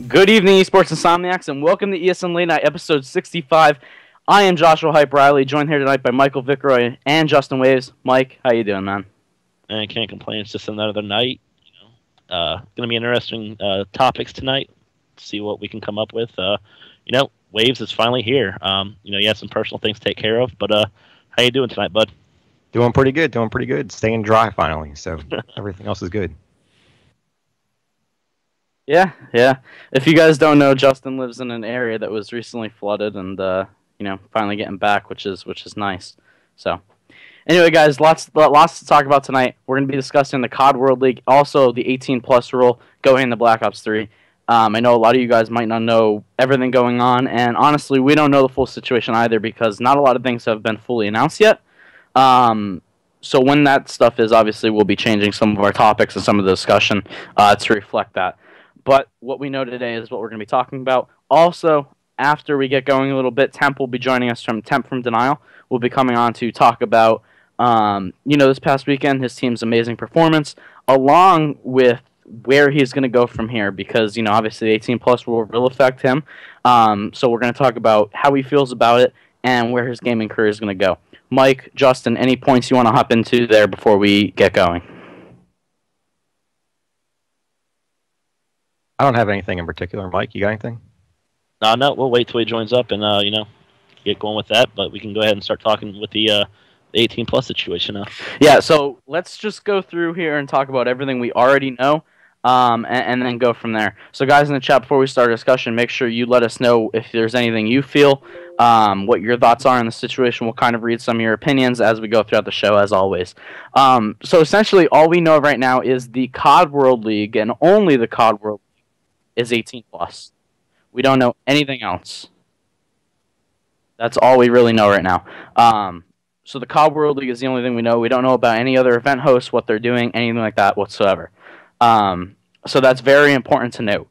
Good evening, esports insomniacs, and welcome to ESN Late Night, episode 65. I am Joshua Hype Riley, joined here tonight by Michael Vickroy and Justin Waves. Mike, how you doing, man? I can't complain. It's just another night. Going to be interesting topics tonight. See what we can come up with. Waves is finally here. You had some personal things to take care of, but how you doing tonight, bud? Doing pretty good. Staying dry finally, so everything else is good. Yeah. If you guys don't know, Justin lives in an area that was recently flooded, and finally getting back, which is nice. So, anyway, guys, lots to talk about tonight. We're going to be discussing the CODWorldLeague, also the 18+ rule going into Black Ops 3. I know a lot of you guys might not know everything going on, and honestly, we don't know the full situation either because not a lot of things have been fully announced yet. So when that stuff is, obviously, we'll be changing some of our topics and some of the discussion to reflect that. But what we know today is what we're going to be talking about. Also, after we get going a little bit, Temp will be joining us from Temp from Denial. We'll be coming on to talk about, this past weekend, his team's amazing performance, along with where he's going to go from here. Because, obviously, 18+ will affect him. So we're going to talk about how he feels about it and where his gaming career is going to go. Mike, Justin, any points you want to hop into there before we get going? I don't have anything in particular. Mike, you got anything? No, we'll wait till he joins up and, get going with that. But we can go ahead and start talking with the 18+ situation now. Yeah, so let's just go through here and talk about everything we already know, and then go from there. So, guys in the chat, before we start a discussion, make sure you let us know if there's anything you feel, what your thoughts are on the situation. We'll kind of read some of your opinions as we go throughout the show, as always. So, essentially, all we know right now is the CODWorldLeague, and only the CODWorldLeague, is 18+. We don't know anything else. That's all we really know right now. So the CODWorldLeague is the only thing we know. We don't know about any other event hosts, what they're doing, anything like that whatsoever. So that's very important to note.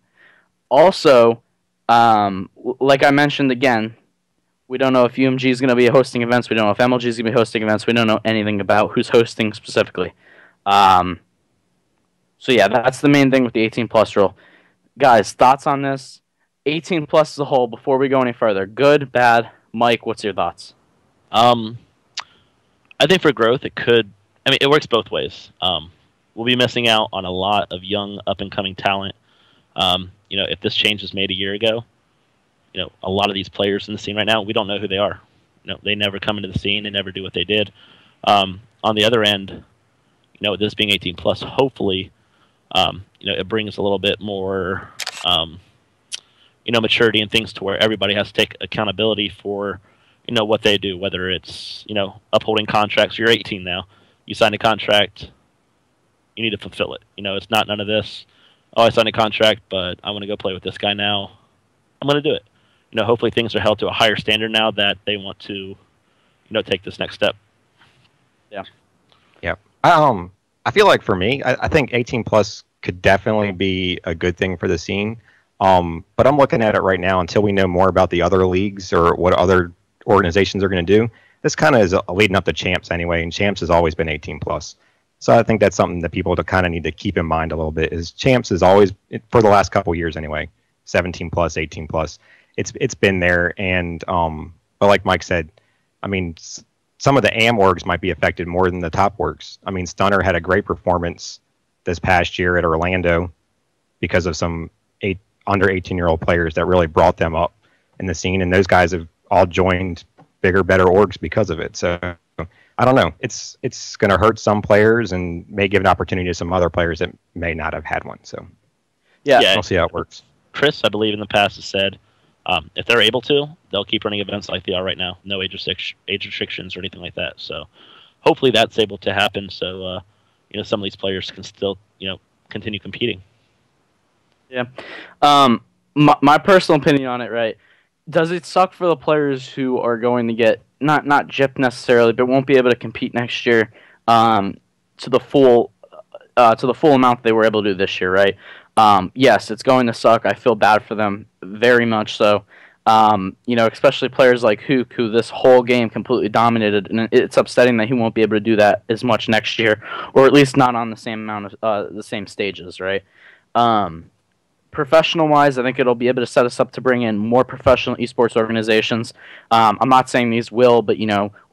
Also, like I mentioned again, we don't know if UMG is going to be hosting events. We don't know if MLG is going to be hosting events. We don't know anything about who's hosting specifically. So yeah, that's the main thing with the 18+ rule. Guys, thoughts on this? 18+ as a whole, before we go any further. Good, bad? Mike, what's your thoughts? I think for growth, it works both ways. We'll be missing out on a lot of young, up-and-coming talent. If this change was made a year ago, a lot of these players in the scene right now, we don't know who they are. They never come into the scene. They never do what they did. On the other end, this being 18+, hopefully, it brings a little bit more, maturity and things to where everybody has to take accountability for, what they do, whether it's, upholding contracts. You're 18 now. You signed a contract. You need to fulfill it. It's not none of this, oh, I signed a contract, but I want to go play with this guy now. I'm going to do it. Hopefully things are held to a higher standard now that they want to, take this next step. Yeah. Yeah. I feel like for me, I think 18+ could definitely be a good thing for the scene. But I'm looking at it right now until we know more about the other leagues or what other organizations are going to do. This kind of is leading up to Champs anyway, and Champs has always been 18+. So I think that's something that people kind of need to keep in mind a little bit. Is Champs is always, for the last couple years anyway, 17+, 18+. It's been there, and but like Mike said, I mean, some of the AM orgs might be affected more than the top orgs. I mean, Stunner had a great performance this past year at Orlando because of some under 18-year-old players that really brought them up in the scene, and those guys have all joined bigger, better orgs because of it. So I don't know. It's going to hurt some players and may give an opportunity to some other players that may not have had one. So yeah, we'll see how it works. Chris, I believe in the past, has said if they're able to, they'll keep running events like they are right now. No age restrictions or anything like that. So hopefully that's able to happen. So some of these players can still continue competing. Yeah. My personal opinion on it, right? Does it suck for the players who are going to get not gypped necessarily, but won't be able to compete next year to the full amount they were able to do this year, right? Yes, it's going to suck. I feel bad for them, very much so. Especially players like Hook, who this whole game completely dominated, and it's upsetting that he won't be able to do that as much next year, or at least not on the same amount of the same stages, right? professional-wise, I think it'll be able to set us up to bring in more professional esports organizations. I'm not saying these will, but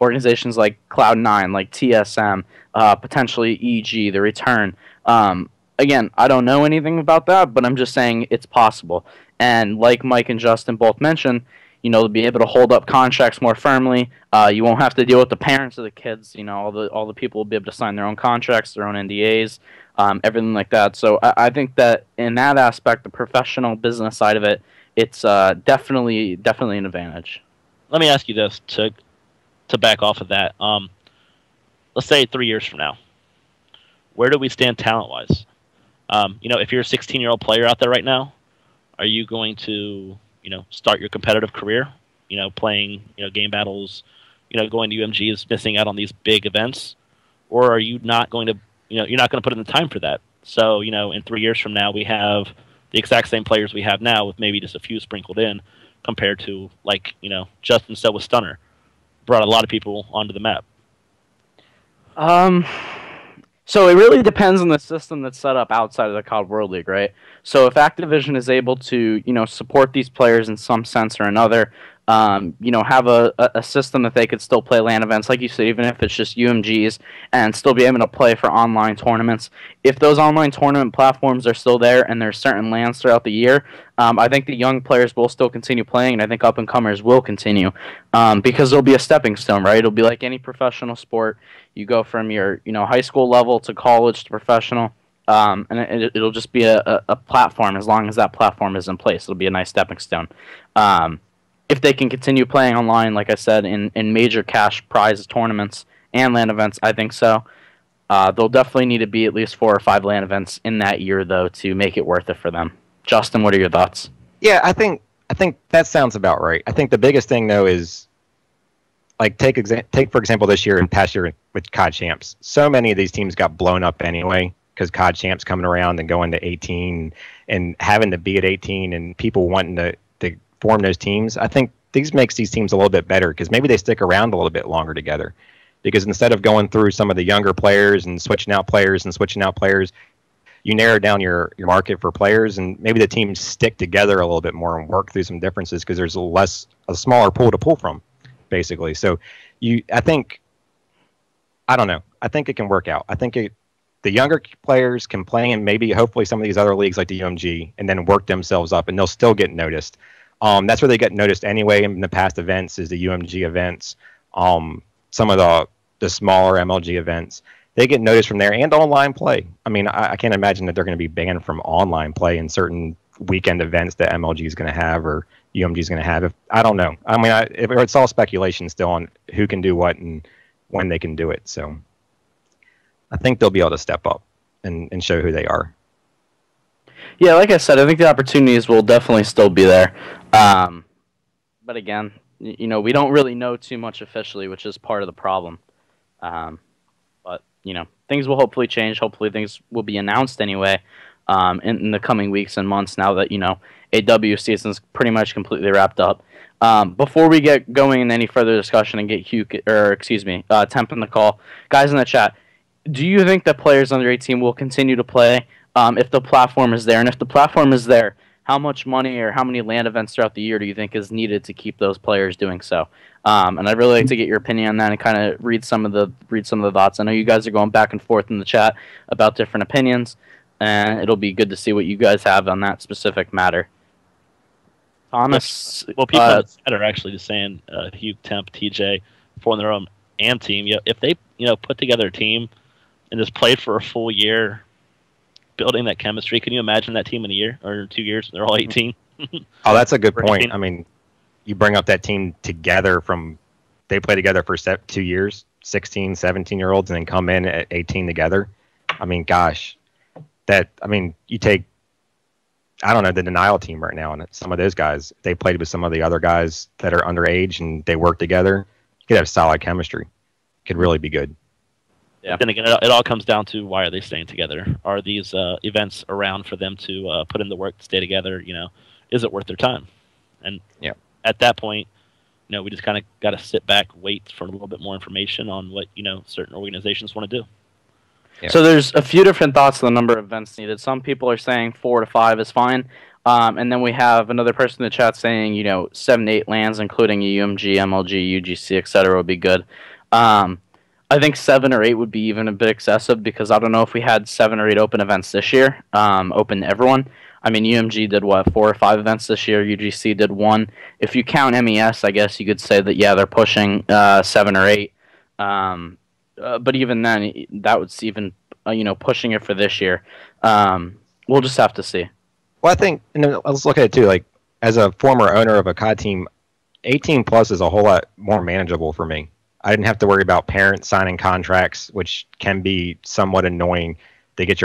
organizations like Cloud9, like TSM, potentially EG, the Return. Again, I don't know anything about that, but I'm just saying it's possible. And like Mike and Justin both mentioned, they'll be able to hold up contracts more firmly. You won't have to deal with the parents of the kids. All the people will be able to sign their own contracts, their own NDAs, everything like that. So I think that in that aspect, the professional business side of it, it's definitely an advantage. Let me ask you this to back off of that. Let's say 3 years from now, where do we stand talent-wise? If you're a 16-year-old player out there right now, are you going to start your competitive career, playing, game battles, going to UMGs, missing out on these big events? Or are you not going to, you're not going to put in the time for that? So, in 3 years from now, we have the exact same players we have now with maybe just a few sprinkled in compared to, like, Justin said with Stunner. Brought a lot of people onto the map. So it really depends on the system that's set up outside of the COD World League, right? So if Activision is able to, support these players in some sense or another, have a system that they could still play LAN events, like you said, even if it's just UMGs, and still be able to play for online tournaments. If those online tournament platforms are still there and there's certain LANs throughout the year, I think the young players will still continue playing, and I think up-and-comers will continue because there'll be a stepping stone, right? It'll be like any professional sport. You go from your high school level to college to professional, and it'll just be a platform. As long as that platform is in place, it'll be a nice stepping stone. If they can continue playing online, like I said, in major cash prize tournaments and LAN events, I think so. They'll definitely need to be at least 4 or 5 LAN events in that year, though, to make it worth it for them. Justin, what are your thoughts? Yeah, I think that sounds about right. I think the biggest thing, though, is like take for example this year and past year with COD Champs. So many of these teams got blown up anyway because COD Champs coming around and going to 18 and having to be at 18 and people wanting to form those teams. I think these makes these teams a little bit better because maybe they stick around a little bit longer together. Because instead of going through some of the younger players and switching out players, you narrow down your market for players, and maybe the teams stick together a little bit more and work through some differences because there's a smaller pool to pull from, basically. So I don't know. I think it can work out. I think the younger players can play in maybe hopefully some of these other leagues like the UMG and then work themselves up, and they'll still get noticed. That's where they get noticed anyway in the past events is the UMG events. Some of the smaller MLG events, they get noticed from there and online play. I mean, I can't imagine that they're going to be banned from online play in certain weekend events that MLG is going to have or UMG is going to have. I don't know. I mean, it's all speculation still on who can do what and when they can do it. So I think they'll be able to step up and show who they are. Yeah, like I said, I think the opportunities will definitely still be there. But again, we don't really know too much officially, which is part of the problem. But, things will hopefully change. Hopefully things will be announced anyway in the coming weeks and months now that, AW season's pretty much completely wrapped up. Before we get going in any further discussion and get Temp in the call, guys in the chat, do you think that players under 18 will continue to play if the platform is there? And if the platform is there, how much money or how many LAN events throughout the year do you think is needed to keep those players doing so? And I'd really like to get your opinion on that and kind of read some of the thoughts. I know you guys are going back and forth in the chat about different opinions, and it'll be good to see what you guys have on that specific matter. Thomas, well, people in the chat are actually just saying Hugh, Temp, TJ forming their own AM team. If they put together a team and just played for a full year, building that chemistry, can you imagine that team in a year or 2 years? They're all 18. Oh, that's a good point. I mean, you bring up that team together they play together for 2 years, 16, 17-year-olds, and then come in at 18 together. I mean, gosh, you take, I don't know, the Denial team right now, and some of those guys, they played with some of the other guys that are underage, and they work together. You could have solid chemistry. Could really be good. Yeah. Then again, it all comes down to why are they staying together? Are these events around for them to put in the work to stay together? Is it worth their time? And at that point, we just kind of got to sit back, wait for a little bit more information on what certain organizations want to do. Yeah. So there's a few different thoughts on the number of events needed. Some people are saying 4 to 5 is fine. And then we have another person in the chat saying, 7 to 8 lands, including a UMG, MLG, UGC, etc., would be good. I think 7 or 8 would be even a bit excessive because I don't know if we had 7 or 8 open events this year, open to everyone. I mean, UMG did what, 4 or 5 events this year. UGC did one. If you count MES, I guess you could say that yeah, they're pushing 7 or 8. But even then, that was even pushing it for this year. We'll just have to see. Well, I think, and let's look at it too. Like, as a former owner of a COD team, 18 plus is a whole lot more manageable for me. I didn't have to worry about parents signing contracts, which can be somewhat annoying. They get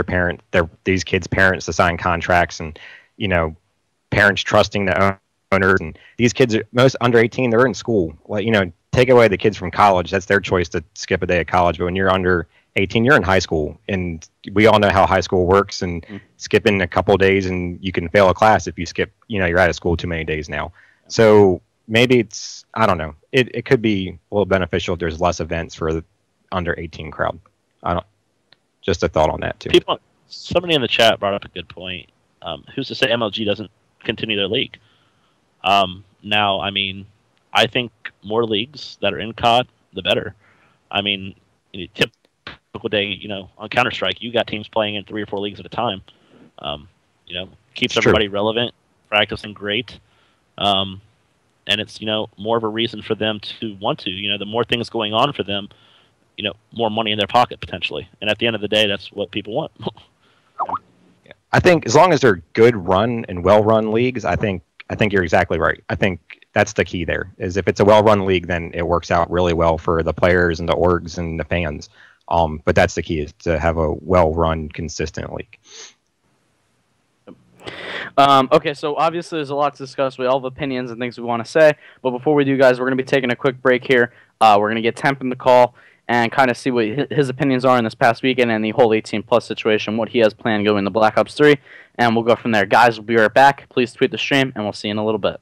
these kids' parents to sign contracts, and parents trusting the owners. And these kids, most under 18, they're in school. Well, take away the kids from college. That's their choice to skip a day of college. But when you're under 18, you're in high school, and we all know how high school works. And skipping a couple of days, and you can fail a class if you skip. You're out of school too many days now. So maybe I don't know. It could be a little beneficial if there's less events for the under 18 crowd. Just a thought on that too. Somebody in the chat brought up a good point. Who's to say MLG doesn't continue their league? Now, I mean, I think more leagues that are in COD, the better. I mean, typical day, on Counter-Strike, you got teams playing in 3 or 4 leagues at a time. Keeps everybody relevant, practicing great. And it's, more of a reason for them to want to. The more things going on for them, more money in their pocket potentially. And at the end of the day, that's what people want. I think as long as they're good run and well run leagues, I think you're exactly right. I think that's the key there. Is if it's a well run league, then it works out really well for the players and the orgs and the fans. But that's the key, is to have a well run, consistent league. Okay, so obviously there's a lot to discuss. We all have opinions and things we want to say. But before we do, guys, we're going to be taking a quick break here. We're going to get Temp in the call and kind of see what his opinions are in this past weekend and the whole 18-plus situation, what he has planned going to Black Ops 3. And we'll go from there. Guys, we'll be right back. Please tweet the stream, and we'll see you in a little bit.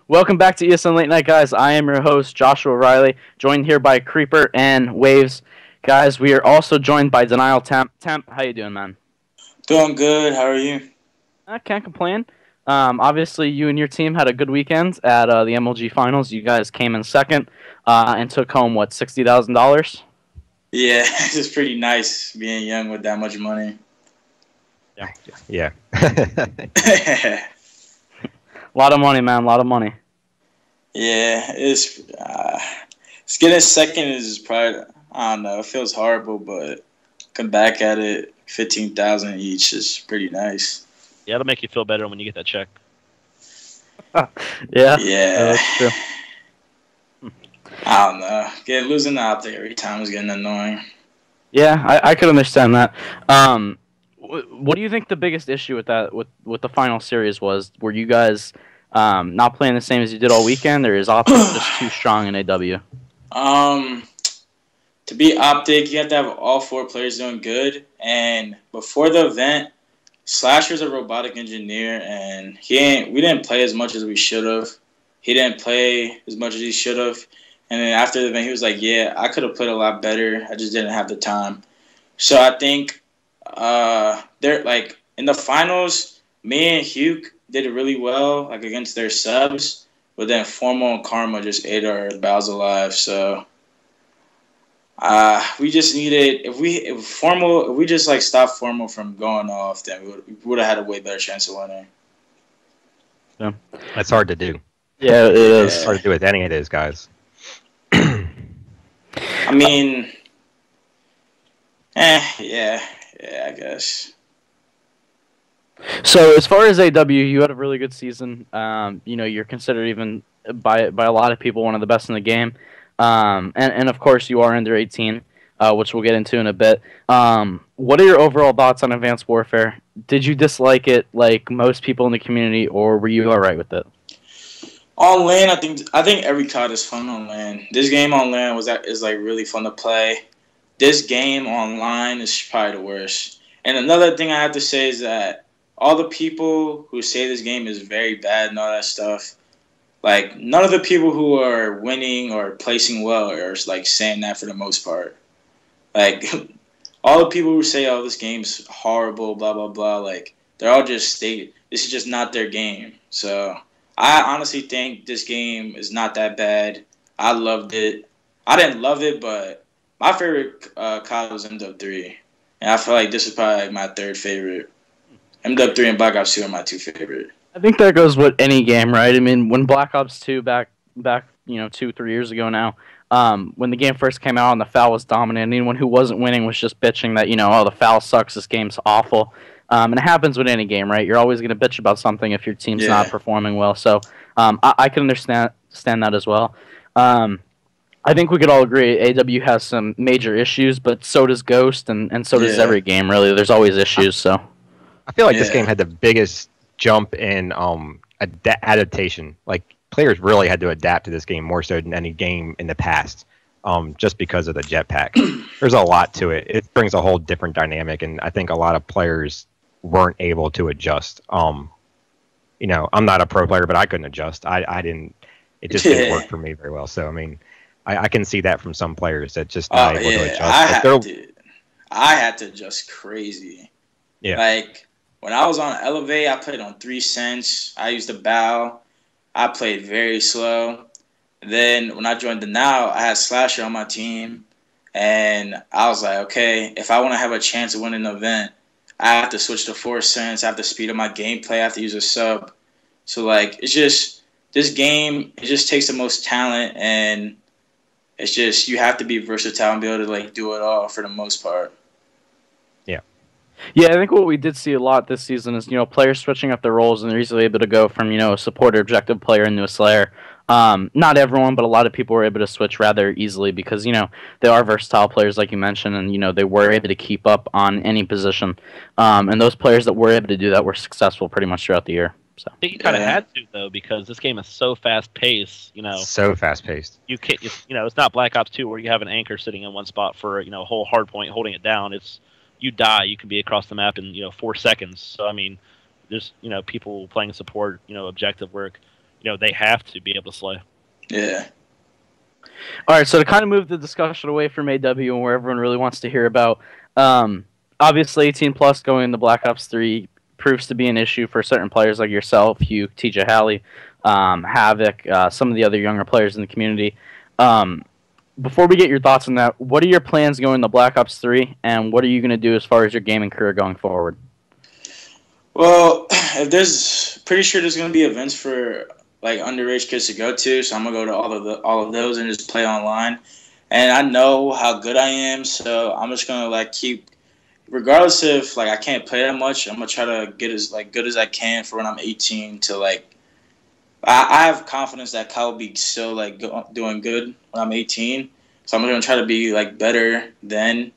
Welcome back to ESN Late Night, guys. I am your host, Joshua Riley, joined here by Creeper and Waves. Guys, we are also joined by Denial Temp. Temp, how you doing, man? Doing good. How are you? I can't complain. Obviously, you and your team had a good weekend at the MLG Finals. You guys came in second and took home, what, $60,000? Yeah, it's pretty nice being young with that much money. Yeah. A lot of money, man. A lot of money. Yeah, it's getting second is probably, I don't know, it feels horrible, but come back at it, 15,000 each is pretty nice. Yeah, it'll make you feel better when you get that check. Yeah, Yeah. that's true. I don't know. Losing out there every time is getting annoying. Yeah, I could understand that. What do you think the biggest issue with that with the final series was? Were you guys not playing the same as you did all weekend, or is Optic just too strong in AW? To be Optic, you have to have all 4 players doing good. And before the event, Slasher's a robotic engineer, and we didn't play as much as we should have. He didn't play as much as he should have. And then after the event, he was like, yeah, I could have played a lot better. I just didn't have the time. So I think they're like in the finals, me and Hugh did really well, like against their subs. But then Formal and Karma just ate our battles alive. So we just needed if we just like stopped Formal from going off, then we would have had a way better chance of winning. Yeah, That's hard to do. yeah, it is. It's hard to do with any of those guys. I mean, yeah, I guess. So as far as AW, you had a really good season. You're considered even by a lot of people one of the best in the game. And of course you are under 18, which we'll get into in a bit. What are your overall thoughts on Advanced Warfare? Did you dislike it like most people in the community, or were you alright with it? On LAN, I think every COD is fun on LAN. This game on LAN is like really fun to play. This game online is probably the worst. And another thing I have to say is that all the people who say this game is very bad and all that stuff, like none of the people who are winning or placing well are like saying that for the most part. Like all the people who say, "Oh, this game's horrible," blah blah blah, like they're all just this is just not their game. So I honestly think this game is not that bad. I loved it. I didn't love it, but my favorite COD was MW3. And I feel like this is probably like my 3rd favorite. MW3 and Black Ops 2 are my 2 favorite. I think that goes with any game, right? I mean, when Black Ops 2 back 2-3 years ago now, when the game first came out and the FAL was dominant, anyone who wasn't winning was just bitching that, oh, the FAL sucks, this game's awful. And it happens with any game, right? You're always going to bitch about something if your team's not performing well. So I can understand that as well. I think we could all agree AW has some major issues, but so does Ghost, and so does every game, really. There's always issues. So I feel like this game had the biggest jump in adaptation. Like, players really had to adapt to this game more so than any game in the past, just because of the jetpack. There's a lot to it. It brings a whole different dynamic, and I think a lot of players weren't able to adjust. I'm not a pro player, but I couldn't adjust. I didn't. It just didn't work for me very well. So I mean, I can see that from some players that just not able to adjust. I had to adjust crazy. Yeah. Like when I was on Elevate, I played on 3 cents. I used the bow. I played very slow. Then when I joined the Now, I had Slasher on my team, and I was like, okay, if I want to have a chance to win an event, I have to switch to 4 cents. I have to speed up my gameplay. I have to use a sub. So like, it's just this game. It just takes the most talent, and it's just you have to be versatile and be able to like do it all for the most part. Yeah, I think what we did see a lot this season is, players switching up their roles, and they're easily able to go from, a support or objective player into a Slayer. Not everyone, but a lot of people were able to switch rather easily because, they are versatile players, like you mentioned, and, they were able to keep up on any position. And those players that were able to do that were successful pretty much throughout the year. So I think you kind of had to, though, because this game is so fast-paced, So fast-paced. You can't, it's not Black Ops 2 where you have an anchor sitting in one spot for, a whole hard point holding it down. It's you die, you can be across the map in 4 seconds. So I mean, there's people playing support, objective work. they have to be able to slay. Yeah. All right, so to kind of move the discussion away from AW and where everyone really wants to hear about, obviously 18 plus going into Black Ops 3 proves to be an issue for certain players like yourself, Hugh, TJ Halley, Havoc, some of the other younger players in the community. Before we get your thoughts on that, what are your plans going to Black Ops 3, and what are you going to do as far as your gaming career going forward? Well, pretty sure there's going to be events for like underage kids to go to, so I'm gonna go to all of those and just play online. And I know how good I am, so I'm just gonna like keep, regardless if like I can't play that much, I'm gonna try to get as like good as I can for when I'm 18. To like, I have confidence that Kyle will be still like doing good when I'm 18, so I'm gonna try to be like better then,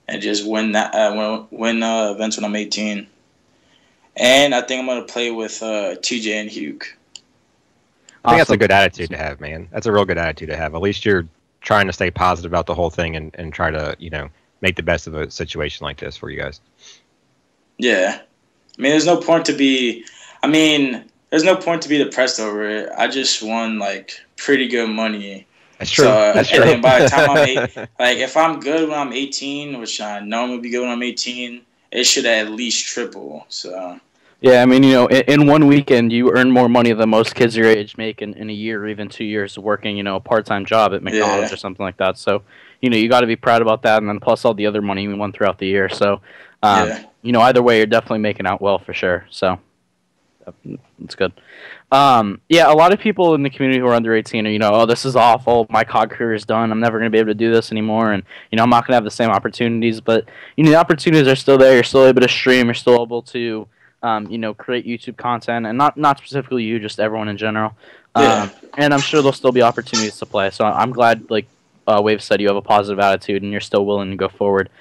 and just win events when I'm 18. And I think I'm gonna play with TJ and Hugh. I think that's a good attitude to have, man. That's a real good attitude to have. At least you're trying to stay positive about the whole thing and try to, make the best of a situation like this for you guys. Yeah. I mean, there's no point to be depressed over it. I just won, like, pretty good money. That's true. That's true. And by the time if I'm good when I'm 18, which I know I'm going to be good when I'm 18, it should at least triple, so... Yeah, I mean, in one weekend, you earn more money than most kids your age make in a year or even 2 years working, a part-time job at McDonald's or something like that. So, you got to be proud about that, and then plus all the other money we won throughout the year. So, either way, you're definitely making out well for sure. So, that's good. A lot of people in the community who are under 18 are, oh, this is awful. My COD career is done. I'm never going to be able to do this anymore, and, I'm not going to have the same opportunities. But, the opportunities are still there. You're still able to stream. You're still able to... create YouTube content, and not specifically you, just everyone in general. And I'm sure there'll still be opportunities to play. So I'm glad, like Wave said, you have a positive attitude and you're still willing to go forward.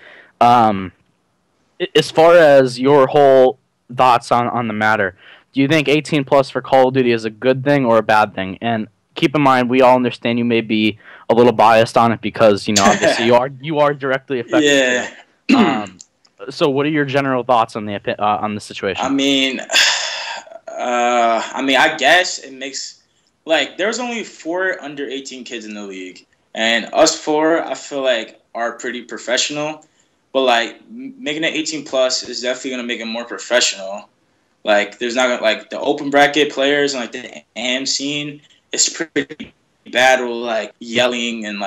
As far as your whole thoughts on the matter, do you think 18 plus for Call of Duty is a good thing or a bad thing? And keep in mind, we all understand you may be a little biased on it because obviously you are directly affected. Yeah. So, what are your general thoughts on the situation? I mean, I guess it makes there's only 4 under 18 kids in the league, and us 4, I feel like are pretty professional. But making it 18 plus is definitely gonna make it more professional. There's not gonna the open bracket players and the AM scene is pretty bad with yelling and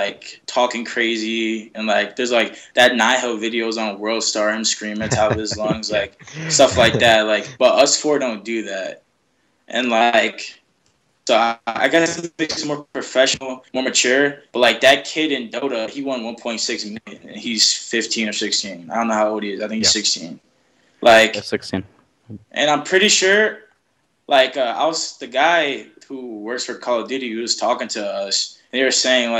talking crazy and there's that Niho videos on World Star, him screaming at the top of his lungs, stuff like that. But us 4 don't do that. And so I guess it makes it more professional, more mature. But that kid in Dota, he won 1.6 million and he's 15 or 16. I don't know how old he is. I think he's 16. 16. And I'm pretty sure the guy who works for Call of Duty who was talking to us, and they were saying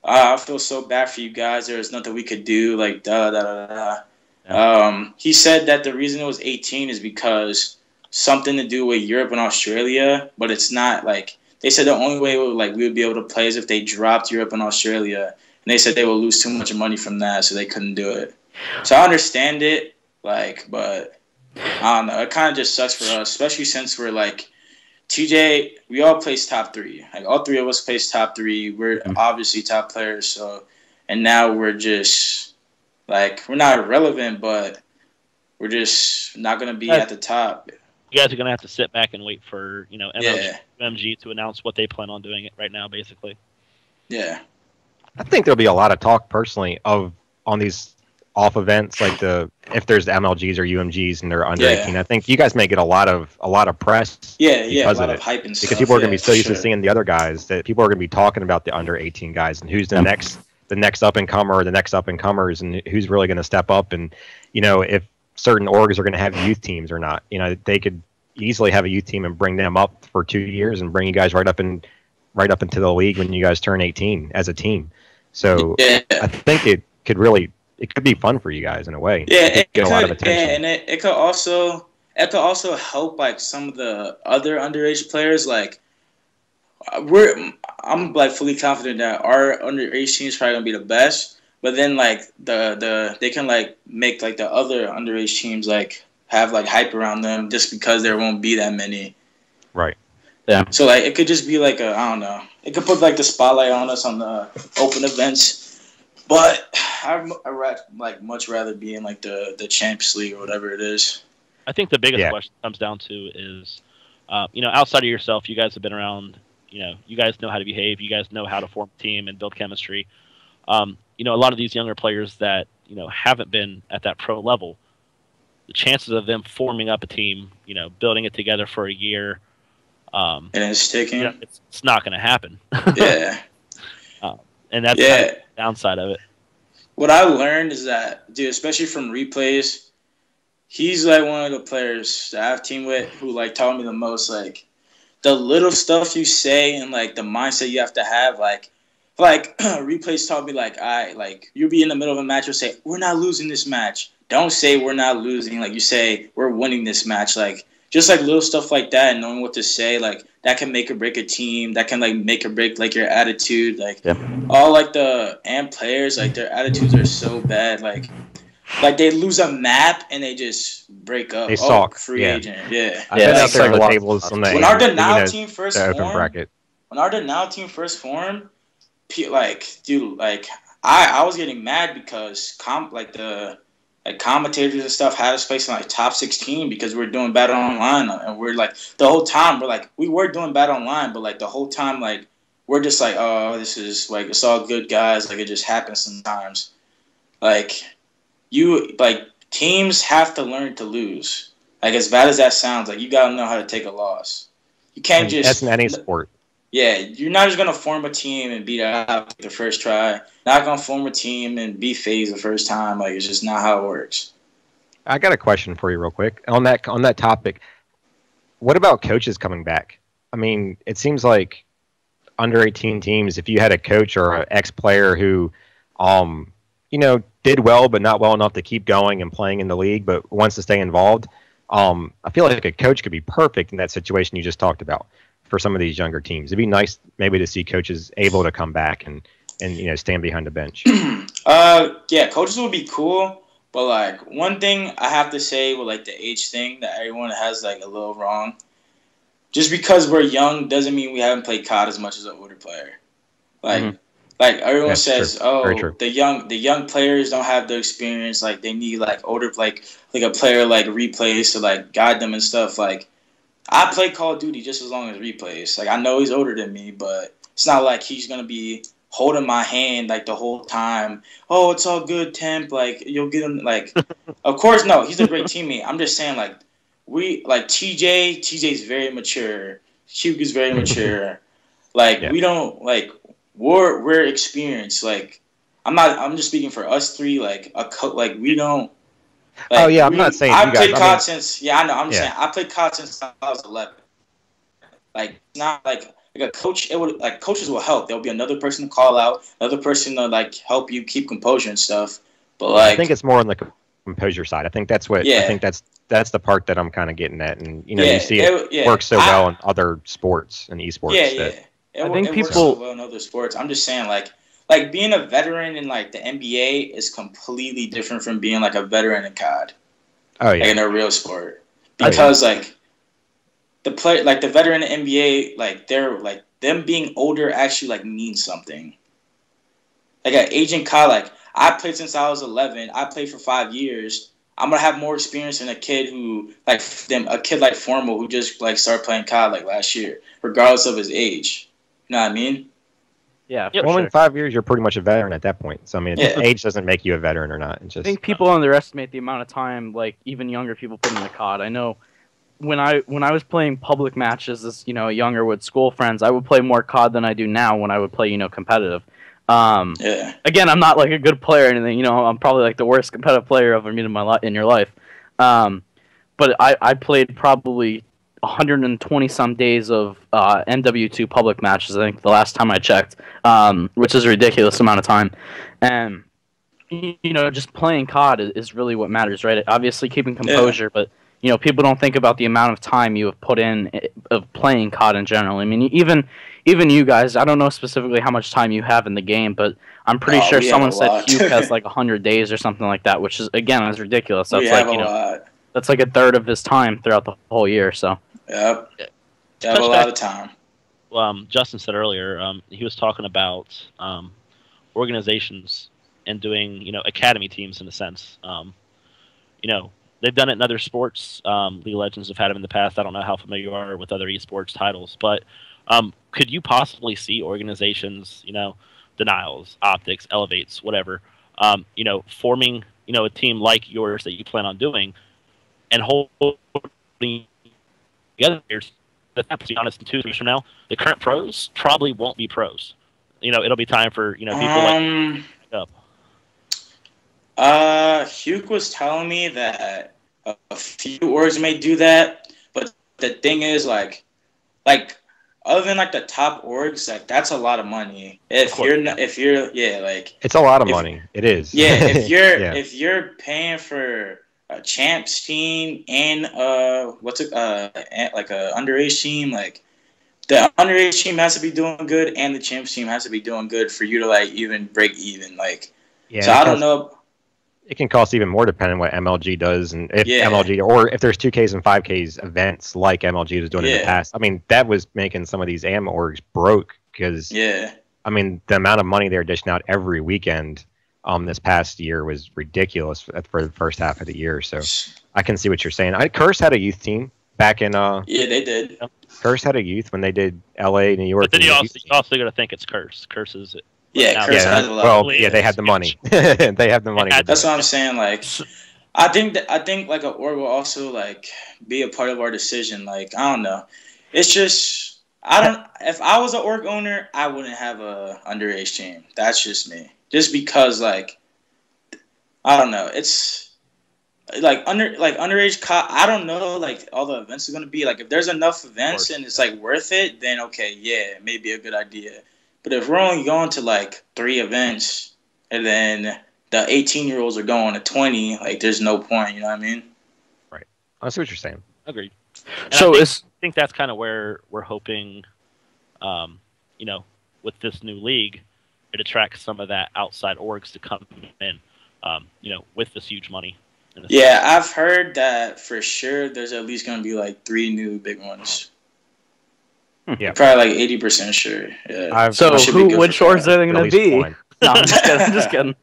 I feel so bad for you guys. There's nothing we could do. He said that the reason it was 18 is because something to do with Europe and Australia, but it's not they said the only way we would be able to play is if they dropped Europe and Australia, and they said they would lose too much money from that, so they couldn't do it. So I understand it, but I don't know. It kind of just sucks for us, especially since we're TJ, we all placed top 3. All 3 of us placed top 3. We're obviously top players. So, and now we're just we're not irrelevant, but we're just not gonna be at the top. You guys are gonna have to sit back and wait for MMG to announce what they plan on doing it right now, basically. Yeah, I think there'll be a lot of talk personally on these off events if there's MLGs or UMGs and they're under 18. I think you guys may get a lot of press because a lot of hype and stuff. Because people are going to be so used to seeing the other guys that people are going to be talking about the under 18 guys and who's the next up and comer or the next up and comers and who's really going to step up, and if certain orgs are going to have youth teams or not. They could easily have a youth team and bring them up for 2 years and bring you guys right up into the league when you guys turn 18 as a team. So I think it could be fun for you guys in a way. Yeah, it get could, a lot of attention. And it could also help some of the other underage players. I'm fully confident that our underage team is probably gonna be the best. But then they can make the other underage teams have hype around them just because there won't be that many. Right. Yeah. So like it could just be like I don't know. It could put like the spotlight on us on the open events, but I'd much rather be in like the Champions League or whatever it is. I think the biggest question comes down to is, outside of yourself, you guys have been around. You guys know how to behave. You guys know how to form a team and build chemistry. A lot of these younger players that haven't been at that pro level, the chances of them forming up a team, building it together for a year, and it's sticking. It's not going to happen. Yeah. And that's kind of the downside of it. What I learned is that, dude, especially from replays, he's like one of the players that I've teamed with who like taught me the most. Like the little stuff you say and like the mindset you have to have. Like replays taught me like you'll be in the middle of a match, you'll say we're not losing this match. Don't say we're not losing. Like you say we're winning this match. Like just like little stuff like that and knowing what to say, like that can make or break a team. That can like make or break like your attitude. Like all like the AMP players, like their attitudes are so bad. Like they lose a map and they just break up. They suck. Free agent. Yeah. I've been out there on the tables on the when our Denial team first open formed. bracket. When our Denial team first formed, like dude, like I was getting mad because commentators and stuff had us placing like top 16 because we were doing bad online, and we're like the whole time we were doing bad online, but like the whole time like we're just like, oh, this is like it's all good guys, like it just happens sometimes. Like teams have to learn to lose. Like as bad as that sounds, like you gotta know how to take a loss. You can't that's in any sport. Yeah, you're not just going to form a team and beat it out the first try. Not going to form a team and beat FaZe the first time. Like, it's just not how it works. I got a question for you real quick. On that topic, what about coaches coming back? I mean, it seems like under 18 teams, if you had a coach or an ex-player who, did well but not well enough to keep going and playing in the league but wants to stay involved, I feel like a coach could be perfect in that situation you just talked about. For some of these younger teams, it'd be nice maybe to see coaches able to come back and stand behind the bench. Yeah, coaches would be cool, but like one thing I have to say with like the age thing that everyone has like a little wrong. Just because we're young doesn't mean we haven't played COD as much as an older player. Like everyone says, true. the young players don't have the experience. Like they need like older like a player like replays to like guide them and stuff. Like I play Call of Duty just as long as replays. Like, I know he's older than me, but it's not like he's going to be holding my hand, like, the whole time. Oh, it's all good, Temp. Like, you'll get him, like... Of course, no, he's a great teammate. I'm just saying, like, TJ's very mature. Hugo's very mature. Like, we don't, like, we're experienced. Like, I'm just speaking for us three. Like, we don't... Like, I'm not saying I played COD since. Yeah, I know. I'm saying I played COD since I was 11. Like, not like a coach. It would like coaches will help. There'll be another person to call out, another person to like help you keep composure and stuff. But like, I think it's more on the composure side. I think that's what. I think that's the part that I'm kind of getting at, and you see it works so well in other sports and esports. I think people works so well in other sports. I'm just saying like being a veteran in like the NBA is completely different from being like a veteran in COD. Oh yeah, like in a real sport, because like the veteran in the NBA, like they're like them being older actually like means something. Like at Agent COD, like I played since I was 11. I played for 5 years. I'm gonna have more experience than a kid who like a kid like Formal who just like started playing COD like last year, regardless of his age. You know what I mean? Yeah, well, in 5 years, you're pretty much a veteran at that point. So, I mean, age doesn't make you a veteran or not. It's just, I think people underestimate the amount of time, like, even younger people put in the COD. I know when I was playing public matches as, younger with school friends, I would play more COD than I do now when I would play, competitive. Again, I'm not, like, a good player or anything. I'm probably, like, the worst competitive player ever met in your life. But I played probably 120 some days of MW2 public matches, I think the last time I checked, which is a ridiculous amount of time. And just playing COD is really what matters, right? Obviously keeping composure, but people don't think about the amount of time you have put in of playing COD in general. I mean, even you guys, I don't know specifically how much time you have in the game, but I'm pretty sure someone said Hugh has like 100 days or something like that, which is, again, is ridiculous. That's like, that's like a third of his time throughout the whole year, so. Yep. You have a lot of time. Justin said earlier, he was talking about organizations and doing, academy teams in a sense. They've done it in other sports. League of Legends have had them in the past. I don't know how familiar you are with other esports titles, but could you possibly see organizations, Denials, Optics, Elevates, whatever, forming, a team like yours that you plan on doing and holding together? To be honest, in 2 years from now, the current pros probably won't be pros. It'll be time for people like up. Hugh was telling me that a few orgs may do that, but the thing is, like other than like the top orgs, like that's a lot of money. If you're it's a lot of money. It is. Yeah, if you're paying for a champs team and like a underage team, like the underage team has to be doing good and the champs team has to be doing good for you to like even break even. Like, yeah, so I don't know. It can cost even more depending on what MLG does, and if MLG or if there's 2Ks and 5Ks events like MLG was doing in the past. I mean, that was making some of these AM orgs broke because I mean, the amount of money they're dishing out every weekend this past year was ridiculous for the first half of the year. So I can see what you're saying. Curse had a youth team back in they did. Curse had a youth when they did LA, New York. But then you also got to think it's Curse. Curse is it. Yeah, Curse has a lot. Well, yeah, they had the money. They have the money. That's what I'm saying. Like, I think like an org will also like be a part of our decision. Like, I don't know. It's just if I was an org owner, I wouldn't have a underage team. That's just me. Just because, like, I don't know. It's like underage. I don't know. Like all the events are gonna be. Like if there's enough events and it's like worth it, then okay, yeah, it may be a good idea. But if we're only going to like 3 events and then the 18-year-olds are going to 20, like there's no point. You know what I mean? Right. I see what you're saying. Agreed. So I think that's kind of where we're hoping, with this new league, it attracts some of that outside orgs to come in, with this huge money. Yeah, I've heard that for sure. There's at least going to be like 3 new big ones. Yeah, probably like 80% sure. Yeah. So which orgs are they going to be? No, I'm just kidding.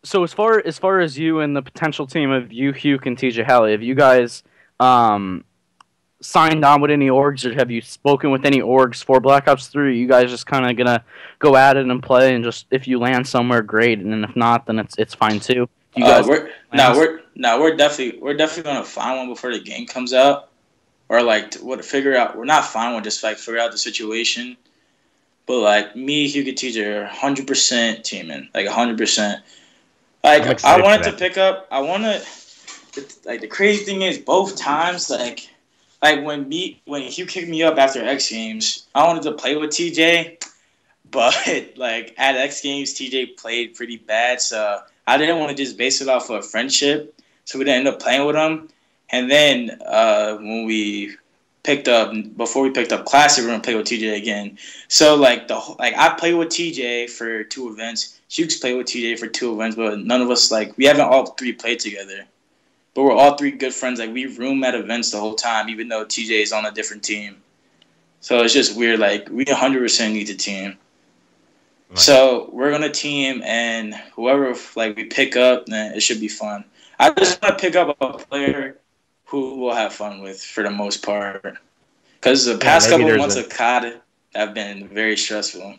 So as far as you and the potential team of you, Hugh, and TJ Halley, have you guys signed on with any orgs, or have you spoken with any orgs for Black Ops 3? Are you guys just kind of gonna go at it and play, and just if you land somewhere, great, and then if not, then it's fine too. Do you guys we're definitely gonna find one before the game comes out, or like figure out. We're not find one, just like figure out the situation. But like me, Hugh, and TJ are 100% teaming, like 100%. Like I wanted to pick up. Like the crazy thing is, both times, like when Hugh kicked me up after X Games, I wanted to play with TJ, but like at X Games, TJ played pretty bad, so I didn't want to just base it off of a friendship. So we didn't end up playing with him. And then before we picked up Classic, we're gonna play with TJ again. So like I played with TJ for 2 events. Hugh's played with TJ for 2 events, but none of us we haven't all 3 played together. But we're all 3 good friends. Like we room at events the whole time, even though TJ is on a different team. So it's just weird. Like we 100% need to team. Nice. So we're gonna team, and whoever we pick up, then it should be fun. I just want to pick up a player who we'll have fun with for the most part, because the past couple months of COD have been very stressful.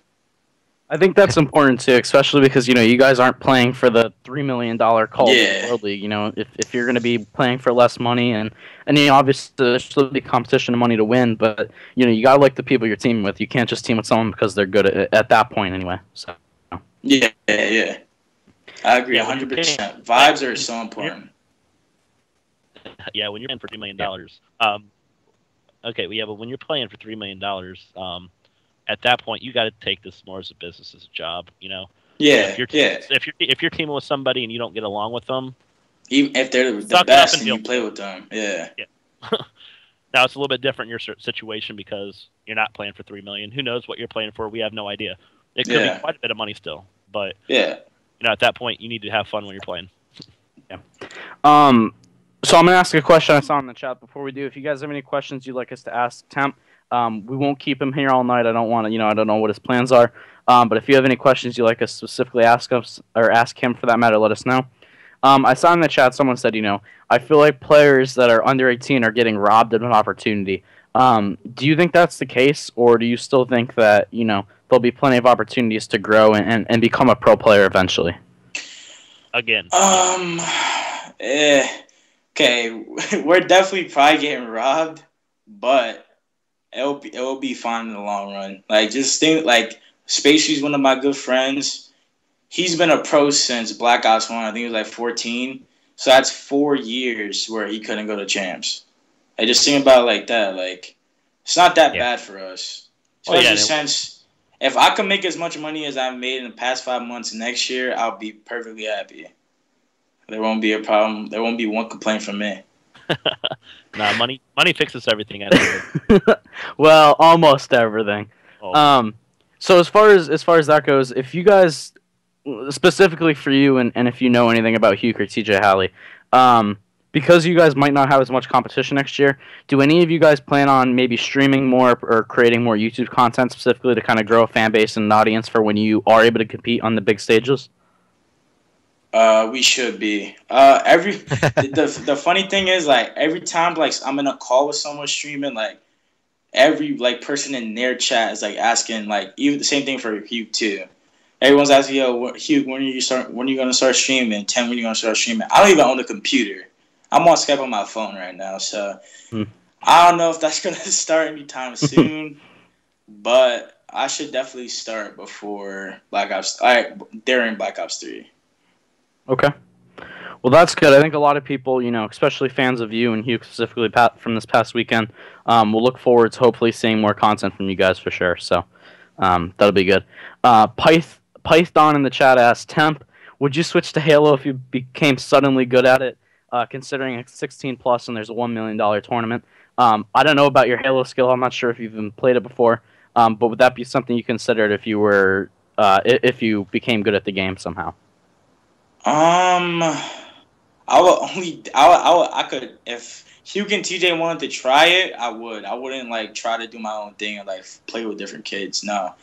I think that's important too, especially because you guys aren't playing for the $3 million CODWorldLeague. If you're going to be playing for less money, and obviously there's still be competition and money to win, but you gotta like the people you're teaming with. You can't just team with someone because they're good at that point anyway. So yeah, I agree 100%. Vibes are so important. Yeah, when you're playing for $3 million, but when you're playing for $3 million, at that point, you got to take this more as a business, as a job. Yeah. If you're teaming with somebody and you don't get along with them, even if they're the best and you play with them, yeah. Now it's a little bit different in your situation because you're not playing for $3 million. Who knows what you're playing for? We have no idea. It could be quite a bit of money still, but at that point, you need to have fun when you're playing. Yeah. So I'm gonna ask a question I saw in the chat before we do. If you guys have any questions you'd like us to ask Temp, we won't keep him here all night. I don't want to, I don't know what his plans are. But if you have any questions you'd like us specifically ask us or ask him for that matter, let us know. I saw in the chat someone said, I feel like players that are under 18 are getting robbed of an opportunity. Do you think that's the case, or do you still think that there'll be plenty of opportunities to grow and become a pro player eventually? Again. Okay, we're definitely probably getting robbed, but it'll be fine in the long run. Like, just think, like, Spacey's one of my good friends. He's been a pro since Black Ops 1. I think he was like 14. So that's 4 years where he couldn't go to champs. I just think about it like that. Like, it's not that bad for us. Especially since if I can make as much money as I've made in the past 5 months next year, I'll be perfectly happy. There won't be a problem. There won't be one complaint from me. Nah, money fixes everything. I think. Well, almost everything. Oh. So as far as that goes, if you guys, specifically for you, and if you know anything about Hugh or TJ Halley, because you guys might not have as much competition next year, do any of you guys plan on maybe streaming more or creating more YouTube content specifically to kind of grow a fan base and an audience for when you are able to compete on the big stages? We should be. The funny thing is, like, every time like I'm in a call with someone streaming, like every person in their chat is like asking, like, even the same thing for Hugh too. Everyone's asking, yo, Hugh, when are you gonna start streaming? Tim, when are you gonna start streaming? I don't even own a computer. I'm on Skype on my phone right now, so I don't know if that's gonna start anytime soon. But I should definitely start before during Black Ops 3. Okay. Well, that's good. I think a lot of people, especially fans of you and Hugh specifically, Pat, from this past weekend, will look forward to hopefully seeing more content from you guys for sure. So that'll be good. Python in the chat asked, Temp, would you switch to Halo if you became suddenly good at it, considering it's 16 plus and there's a $1 million tournament? I don't know about your Halo skill. I'm not sure if you've even played it before, but would that be something you considered if you became good at the game somehow? I could, if Hugh and TJ wanted to try it, I would. I wouldn't like try to do my own thing and like play with different kids. No.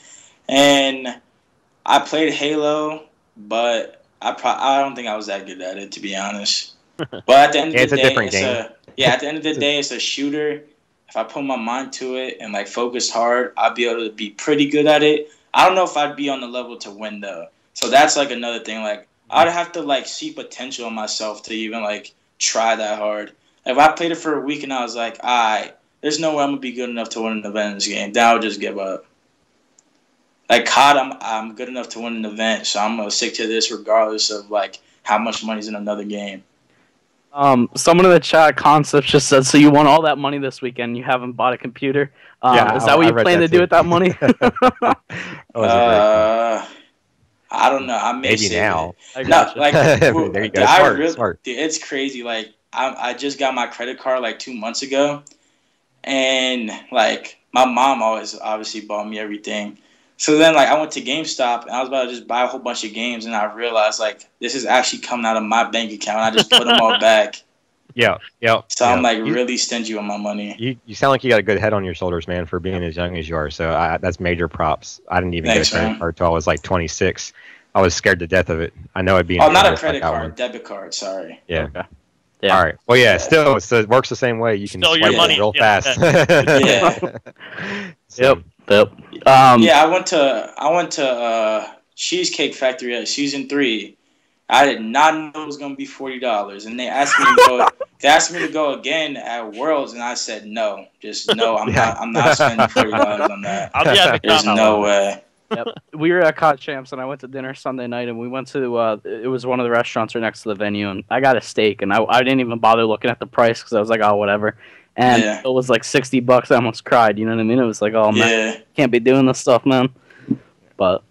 And I played Halo, but I don't think I was that good at it, to be honest. But at the end of the day, it's a different game. At the end of the day, it's a shooter. If I put my mind to it and like focus hard, I'll be able to be pretty good at it. I don't know if I'd be on the level to win though. So that's like another thing. Like, I'd have to like see potential in myself to even like try that hard. If I played it for a week and I was like, alright, there's no way I'm gonna be good enough to win an event in this game, then I would just give up. Like COD, I'm good enough to win an event, so I'm gonna stick to this regardless of like how much money's in another game. Someone in the chat, Concept, just said, so you won all that money this weekend, you haven't bought a computer. Is that what you plan to do with that money? I don't know. I may maybe now. There you go. Smart. Dude, it's crazy. Like I just got my credit card like 2 months ago, and like my mom always obviously bought me everything. So then like I went to GameStop and I was about to just buy a whole bunch of games, and I realized like this is actually coming out of my bank account. I just put them all back. Yeah. So I'm like really stingy on my money. You sound like you got a good head on your shoulders, man, for being as young as you are. So that's major props. I didn't even get a credit card until I was like 26. I was scared to death of it. I know I'd be. Oh, not a credit card, debit card. Sorry. Yeah. Okay. Yeah. All right. Well, yeah. Still, it works the same way. You can swipe it real fast. Yeah. Yep. I went to Cheesecake Factory at season 3. I did not know it was gonna be $40, and they asked me to go. They asked me to go again at Worlds, and I said no. Just no. I'm not spending $40 on that. There's no way. Yep. We were at COD Champs, and I went to dinner Sunday night, and we went to it was one of the restaurants right next to the venue, and I got a steak, and I didn't even bother looking at the price because I was like, oh, whatever. And it was like $60. I almost cried. You know what I mean? It was like, oh man, can't be doing this stuff, man. But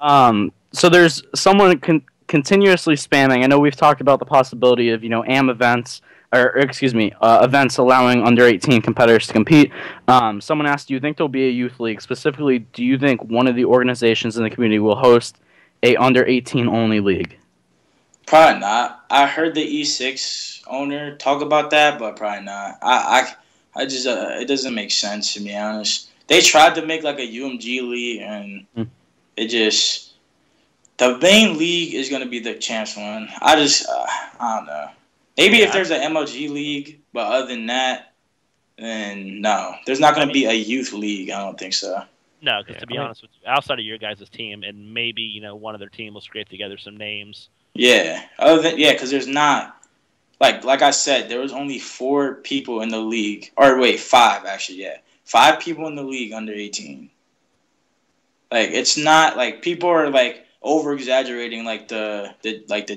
so there's someone continuously spamming. I know we've talked about the possibility of AM events, events allowing under 18 competitors to compete. Someone asked, do you think there'll be a youth league? Specifically, do you think one of the organizations in the community will host a under 18 only league? Probably not. I heard the E6 owner talk about that, but probably not. I just it doesn't make sense, to be honest. They tried to make like a UMG league, and it just the main league is gonna be the champs one. I don't know. Maybe if there's an MLG league, but other than that, then no, there's not gonna be a youth league. I don't think so. No, because to be honest with you, outside of your guys' team, and maybe one other team will scrape together some names. Yeah, because there's not like I said, there was only 4 people in the league, or wait, 5 actually. Yeah, 5 people in the league under 18. Like it's not like people are like over exaggerating like the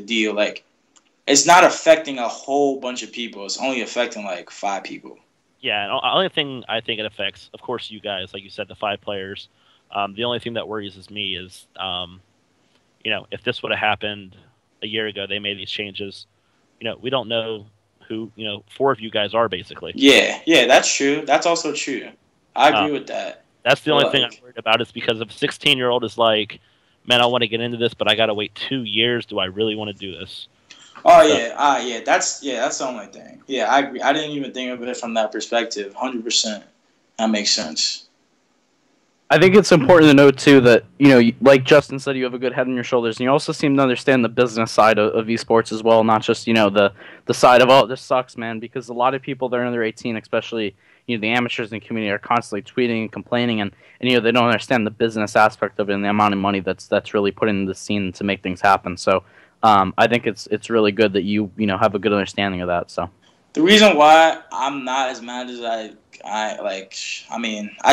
deal. Like it's not affecting a whole bunch of people. It's only affecting like 5 people. Yeah, the only thing I think it affects, of course, you guys, like you said, the 5 players. The only thing that worries me is, if this would have happened a year ago, they made these changes. We don't know who 4 of you guys are basically. Yeah, that's true. That's also true. I agree with that. That's the only thing I'm worried about is because if a 16-year-old is like, man, I want to get into this, but I got to wait 2 years. Do I really want to do this? Oh, yeah. That's the only thing. Yeah, I agree. I didn't even think of it from that perspective. 100%. That makes sense. I think it's important to note, too, that, like Justin said, you have a good head on your shoulders, and you also seem to understand the business side of esports as well, not just, the side of, oh, this sucks, man, because a lot of people that are under 18, especially, the amateurs in the community are constantly tweeting and complaining, and they don't understand the business aspect of it and the amount of money that's really put into the scene to make things happen. So I think it's really good that you have a good understanding of that. So the reason why I'm not as mad as I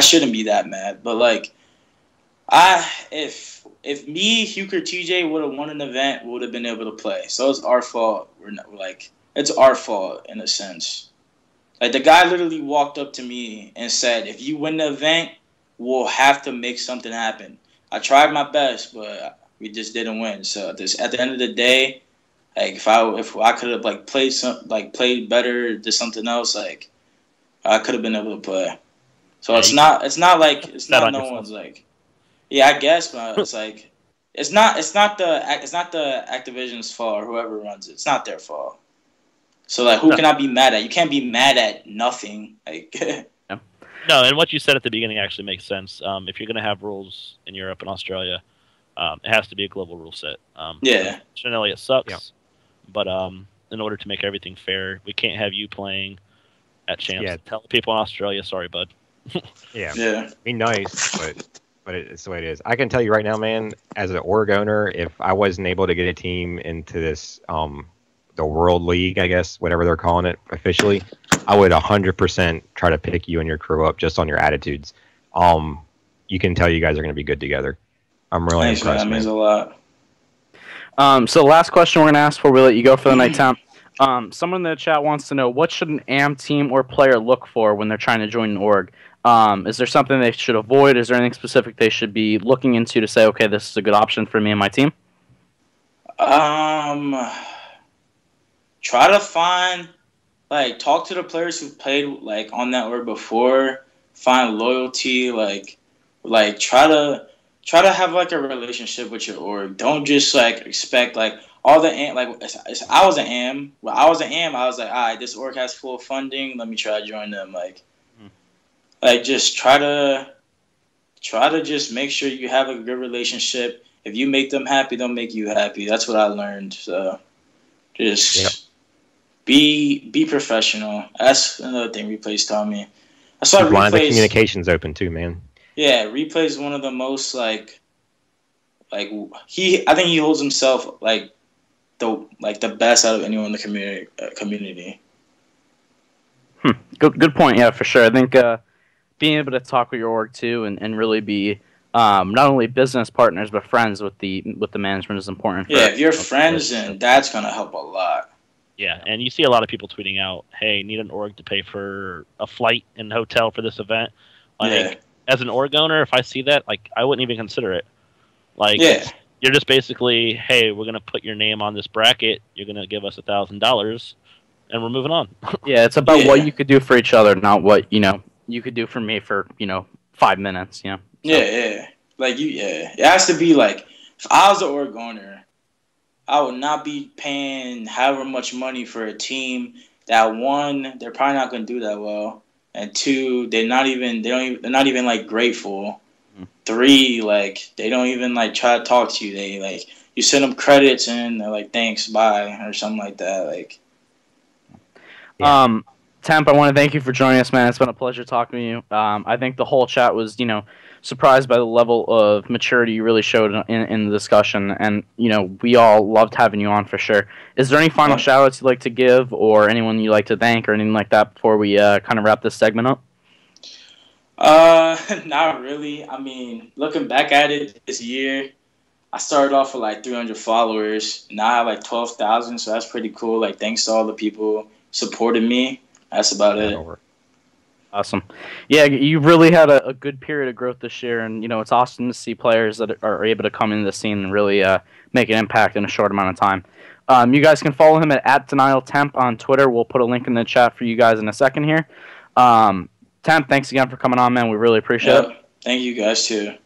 shouldn't be that mad, but if me, Huker, TJ would have won an event, we would have been able to play. So it's our fault. It's our fault in a sense. Like the guy literally walked up to me and said, "If you win the event, we'll have to make something happen." I tried my best, but we just didn't win. So at the end of the day, like if I could have played better, did something else, like I could have been able to play. So it's not no one's like, yeah, I guess, but it's like it's not the Activision's fault or whoever runs it. It's not their fault. So who can I be mad at? You can't be mad at nothing. No, and what you said at the beginning actually makes sense. If you're going to have rules in Europe and Australia, it has to be a global rule set. Generally, it sucks, but in order to make everything fair, we can't have you playing at champs. Yeah. Tell people in Australia, sorry, bud. Yeah. Be nice, but it's the way it is. I can tell you right now, man, as an org owner, if I wasn't able to get a team into this the World League, I guess, whatever they're calling it officially, I would 100% try to pick you and your crew up just on your attitudes. You can tell you guys are going to be good together. I'm really impressed, man. That means a lot. So the last question we're going to ask before we let you go for the night, Temp. Someone in the chat wants to know, what should an AM team or player look for when they're trying to join an org? Is there something they should avoid? Is there anything specific they should be looking into to say, okay, this is a good option for me and my team? Try to find, talk to the players who've played, on that org before. Find loyalty, try to have, a relationship with your org. Don't just, expect, all the AM, I was an AM. When I was an AM, I was like, all right, this org has full funding. Let me try to join them. Just try to just make sure you have a good relationship. If you make them happy, they'll make you happy. That's what I learned. So just be professional. That's another thing Replays taught me. I saw Replays. The communication's open too, man. Yeah, Replays is one of the most I think he holds himself the best out of anyone in the community. Good point. Yeah, for sure. I think being able to talk with your org too and really be not only business partners but friends with the management is important. If you're friends, then that's gonna help a lot. Yeah, and you see a lot of people tweeting out, "Hey, need an org to pay for a flight and hotel for this event." As an org owner, if I see that, I wouldn't even consider it. You're just basically, hey, we're gonna put your name on this bracket. You're gonna give us $1,000, and we're moving on. Yeah, it's about what you could do for each other, not what you could do for me for 5 minutes. So. It has to be if I was the org owner, I would not be paying however much money for a team that, one, they're probably not going to do that well, and two, they're not even like grateful. Three, like they don't even like try to talk to you. They like you send them credits and they're like thanks, bye, or something like that. Like, yeah. Temp, I want to thank you for joining us, man. It's been a pleasure talking to you. I think the whole chat was, surprised by the level of maturity you really showed in the discussion, and we all loved having you on for sure. Is there any final shout-outs you'd like to give, or anyone you'd like to thank, or anything like that before we kind of wrap this segment up? Not really. I mean, looking back at it this year, I started off with like 300 followers. Now I have like 12,000, so that's pretty cool. Like, thanks to all the people supporting me. That's about it. Awesome. Yeah, you really had a good period of growth this year, and it's awesome to see players that are able to come into the scene and really make an impact in a short amount of time. You guys can follow him at @DenialTemp on Twitter. We'll put a link in the chat for you guys in a second here. Temp, thanks again for coming on, man. We really appreciate it. Thank you guys too.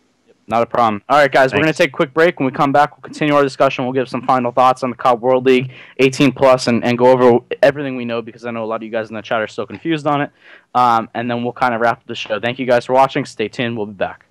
Not a problem. All right, guys, we're going to take a quick break. When we come back, we'll continue our discussion. We'll give some final thoughts on the COD World League 18+, and go over everything we know, because I know a lot of you guys in the chat are still confused on it. And then we'll kind of wrap up the show. Thank you guys for watching. Stay tuned. We'll be back.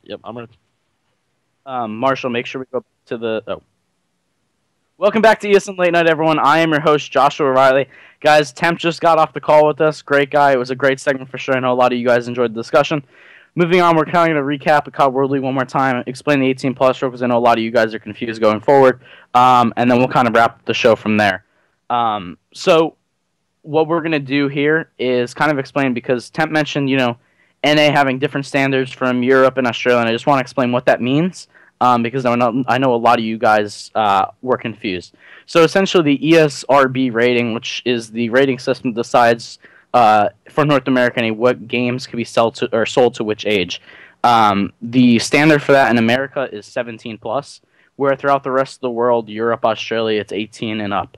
Yep, I'm ready. Marshall, make sure we go to the... Oh. Welcome back to ESN Late Night, everyone. I am your host, Joshua Riley. Guys, Temp just got off the call with us. Great guy. It was a great segment for sure. I know a lot of you guys enjoyed the discussion. Moving on, we're kind of going to recap the COD World League one more time, explain the 18+ rule, because I know a lot of you guys are confused going forward, and then we'll kind of wrap the show from there. So what we're going to do here is kind of explain, because Temp mentioned, NA having different standards from Europe and Australia, and I just want to explain what that means, because I know a lot of you guys were confused. So essentially the ESRB rating, which is the rating system that decides for North America what games can be sold to which age. The standard for that in America is 17+, where throughout the rest of the world, Europe, Australia, it's 18 and up.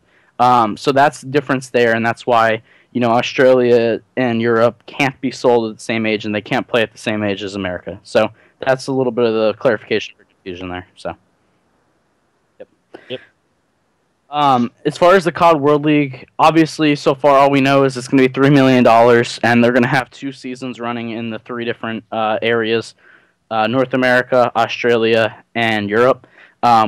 So that's the difference there, and that's why Australia and Europe can't be sold at the same age, and they can't play at the same age as America. So that's a little bit of the clarification for confusion there. So, yep. As far as the COD World League, obviously, so far all we know is it's going to be $3 million, and they're going to have 2 seasons running in the 3 different areas, North America, Australia, and Europe.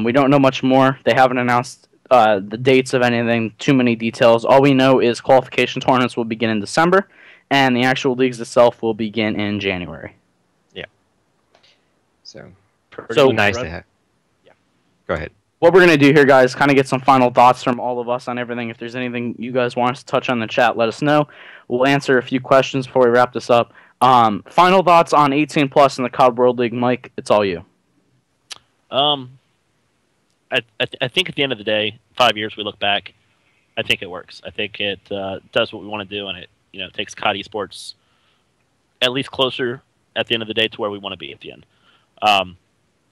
We don't know much more. They haven't announced the dates of anything, too many details. All we know is qualification tournaments will begin in December, and the actual leagues itself will begin in January. Yeah. So nice to have. Yeah. Go ahead. What we're going to do here, guys, kind of get some final thoughts from all of us on everything. If there's anything you guys want us to touch on in the chat, let us know. We'll answer a few questions before we wrap this up. Final thoughts on 18+ in the COD World League. Mike, it's all you. I I think at the end of the day, 5 years we look back, I think it works. I think it does what we want to do, and it takes COD Esports at least closer at the end of the day to where we want to be at the end.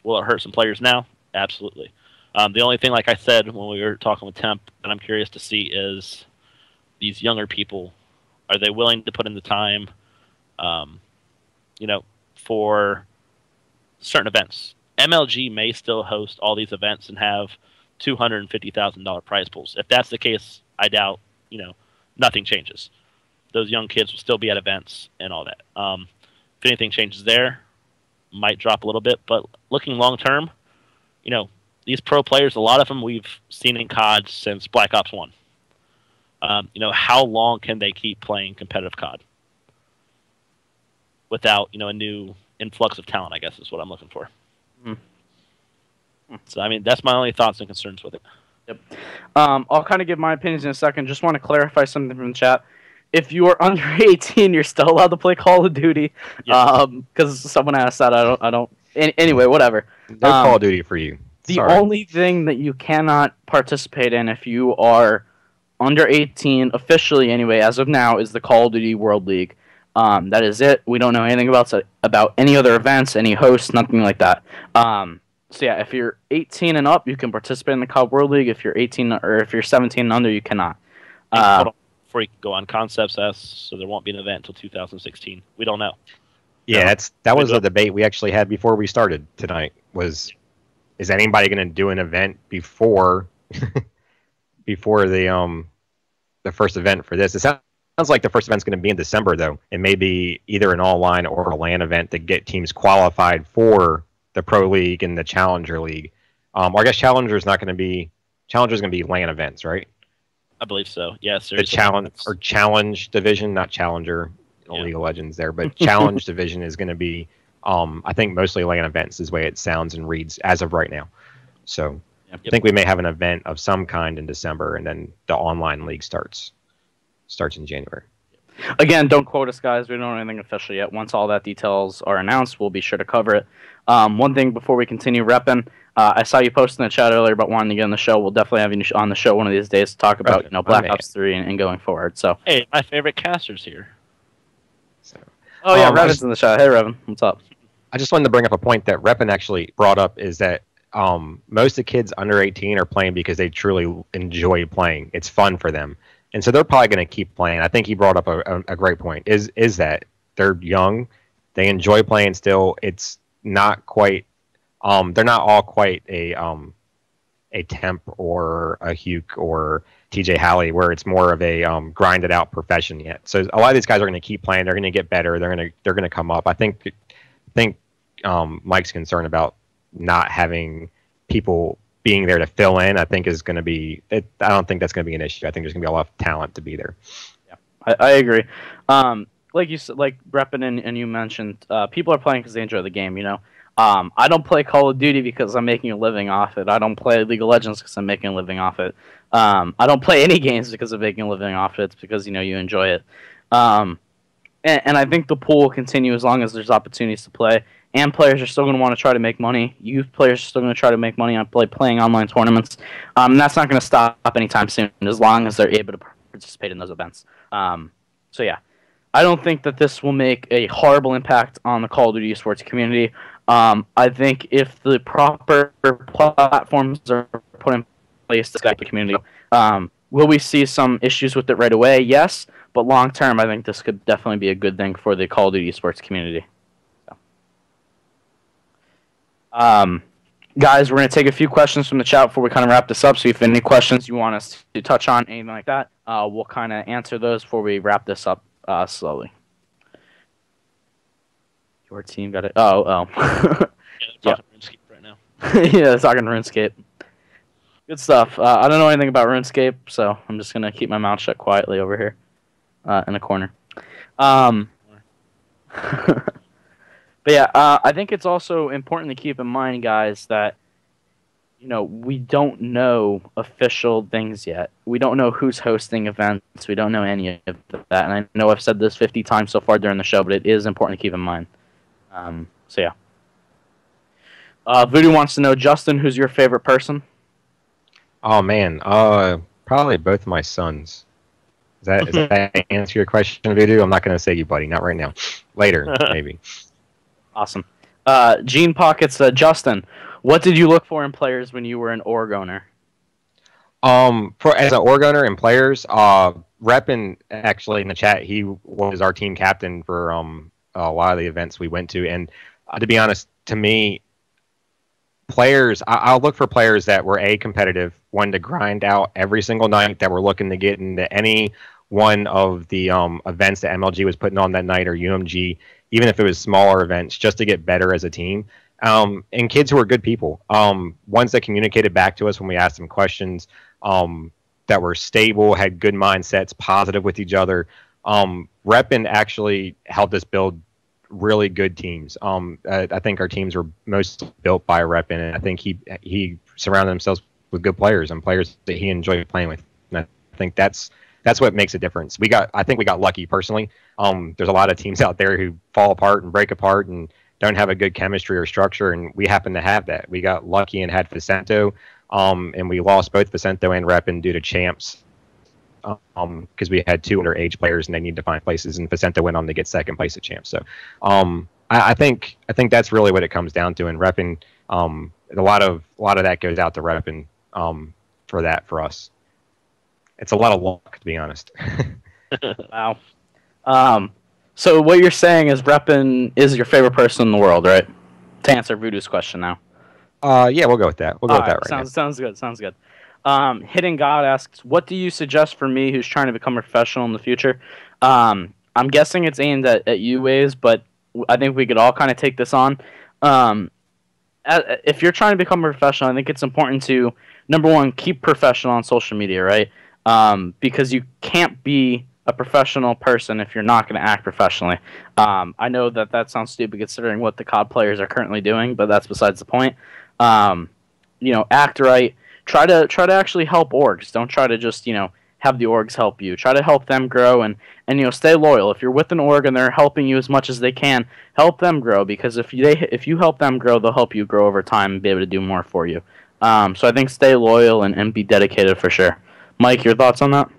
Will it hurt some players now? Absolutely. The only thing, like I said when we were talking with Temp, that I'm curious to see is these younger people. Are they willing to put in the time, for certain events? MLG may still host all these events and have $250,000 prize pools. If that's the case, I doubt, nothing changes. Those young kids will still be at events and all that. If anything changes there, might drop a little bit. But looking long term, these pro players, a lot of them we've seen in COD since Black Ops 1. How long can they keep playing competitive COD without, a new influx of talent, I guess is what I'm looking for. So, that's my only thoughts and concerns with it. Yep. I'll kind of give my opinions in a second. Just want to clarify something from the chat. If you are under 18, you're still allowed to play Call of Duty. Yes. Because someone asked that. I don't. Anyway, whatever. No Call of Duty for you. The only thing that you cannot participate in if you are under 18, officially anyway, as of now, is the Call of Duty World League. That is it. We don't know anything about any other events, any hosts, nothing like that. So yeah, if you're 18 and up, you can participate in the COD World League. If you're 18 or if you're 17 and under, you cannot. Hold on, before you go on, Concepts asks, so there won't be an event until 2016. We don't know. Yeah, that was a debate we actually had before we started tonight. Is anybody going to do an event before the first event for this? It sounds like the first event's going to be in December, though. It may be either an online or a LAN event to get teams qualified for the Pro League and the Challenger League. Or I guess Challenger's going to be LAN events, right? I believe so. Yes. The Challenge division, not Challenger, League of Legends there, but Challenge division is going to be, I think, mostly LAN events is the way it sounds and reads as of right now. So I think we may have an event of some kind in December, and then the online league starts in January. Again, don't quote us, guys. We don't know anything official yet. Once all that details are announced, we'll be sure to cover it. One thing before we continue repping, I saw you post in the chat earlier about wanting to get on the show. We'll definitely have you on the show one of these days to talk about Black Ops 3 and going forward. So hey, my favorite caster's here. So, Revan's in the chat. Hey, Revan, what's up? I just wanted to bring up a point that Reppin actually brought up is that most of the kids under 18 are playing because they truly enjoy playing. It's fun for them. And so they're probably going to keep playing. I think he brought up a great point, is that they're young. They enjoy playing still. It's not quite they're not all quite a Temp or a Huke or TJ Halley, where it's more of a grinded out profession yet. So a lot of these guys are going to keep playing. They're going to get better. They're going to come up. I think Mike's concern about not having people being there to fill in, I think is going to be. I don't think that's going to be an issue. I think there's going to be a lot of talent to be there. Yeah, I agree. Like you said, like Reppin and you mentioned, people are playing because they enjoy the game. I don't play Call of Duty because I'm making a living off it. I don't play League of Legends because I'm making a living off it. I don't play any games because I'm making a living off it. It's because you enjoy it. And I think the pool will continue as long as there's opportunities to play. And players are still going to want to try to make money. Youth players are still going to try to make money on playing online tournaments. That's not going to stop anytime soon, as long as they're able to participate in those events. So yeah, I don't think that this will make a horrible impact on the Call of Duty esports community. I think if the proper platforms are put in place to guide the community, will we see some issues with it right away? Yes, but long term, I think this could definitely be a good thing for the Call of Duty esports community. Guys, we're going to take a few questions from the chat before we kind of wrap this up. So if any questions you want us to touch on, anything like that, we'll kind of answer those before we wrap this up slowly. Your team got it. Oh. Yeah, talking RuneScape right now. Yeah, talking RuneScape. Good stuff. I don't know anything about RuneScape, so I'm just going to keep my mouth shut quietly over here in a corner. But yeah, I think it's also important to keep in mind, guys, that we don't know official things yet. We don't know who's hosting events. We don't know any of that. And I know I've said this 50 times so far during the show, but it is important to keep in mind. So yeah. Voodoo wants to know, Justin, who's your favorite person? Oh man, probably both of my sons. Does that answer your question, Voodoo? I'm not going to say you, buddy. Not right now. Later, maybe. Awesome. Gene Pockets, Justin, what did you look for in players when you were an org owner? For as an org owner and players, Reppin actually in the chat, he was our team captain for a lot of the events we went to, and to be honest, to me, players, I'll look for players that were competitive, wanted to grind out every single night, that were looking to get into any one of the events that MLG was putting on that night or UMG, even if it was smaller events, just to get better as a team. And kids who are good people, ones that communicated back to us when we asked them questions, that were stable, had good mindsets, positive with each other. Reppin actually helped us build really good teams. I think our teams were mostly built by Reppin, and I think he surrounded himself with good players and players that he enjoyed playing with. And I think that's what makes a difference. I think we got lucky personally. There's a lot of teams out there who fall apart and break apart and don't have a good chemistry or structure, and we happen to have that. We got lucky and had Vicento, and we lost both Vicento and Reppin due to champs, because we had two underage players and they needed to find places, and Vicento went on to get second place at champs. So I think that's really what it comes down to. And Reppin, a lot of that goes out to Reppin for us. It's a lot of luck, to be honest. Wow. So what you're saying is Reppin is your favorite person in the world, right? To answer Voodoo's question now. Yeah, we'll go with that. We'll go with that right now. Sounds good. Sounds good. Hidden God asks, what do you suggest for me who's trying to become a professional in the future? I'm guessing it's aimed at you, Waves, but I think we could all kind of take this on. If you're trying to become a professional, I think it's important to, number one, keep professional on social media, right? Because you can't be a professional person if you're not going to act professionally. I know that sounds stupid considering what the COD players are currently doing, but that's besides the point. Act right. Try to actually help orgs. Don't try to just, have the orgs help you. Try to help them grow and stay loyal. If you're with an org and they're helping you as much as they can, help them grow, because if you help them grow, they'll help you grow over time and be able to do more for you. So I think stay loyal and be dedicated for sure. Mike, your thoughts on that?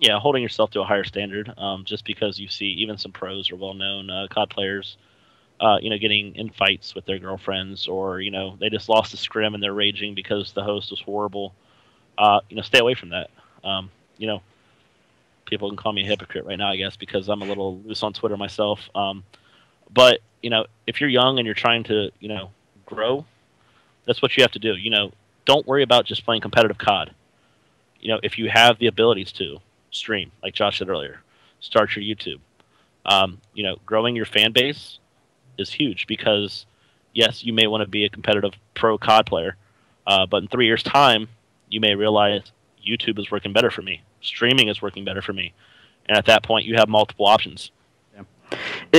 Yeah, holding yourself to a higher standard, just because you see even some pros or well-known COD players, getting in fights with their girlfriends, or, they just lost a scrim and they're raging because the host was horrible. Stay away from that. People can call me a hypocrite right now, I guess, because I'm a little loose on Twitter myself. But, if you're young and you're trying to, grow, that's what you have to do. Don't worry about just playing competitive COD. If you have the abilities to stream, like Josh said earlier, start your YouTube. Growing your fan base is huge, because, yes, you may want to be a competitive pro COD player, but in 3 years' time, you may realize YouTube is working better for me. Streaming is working better for me. And at that point, you have multiple options. Yeah.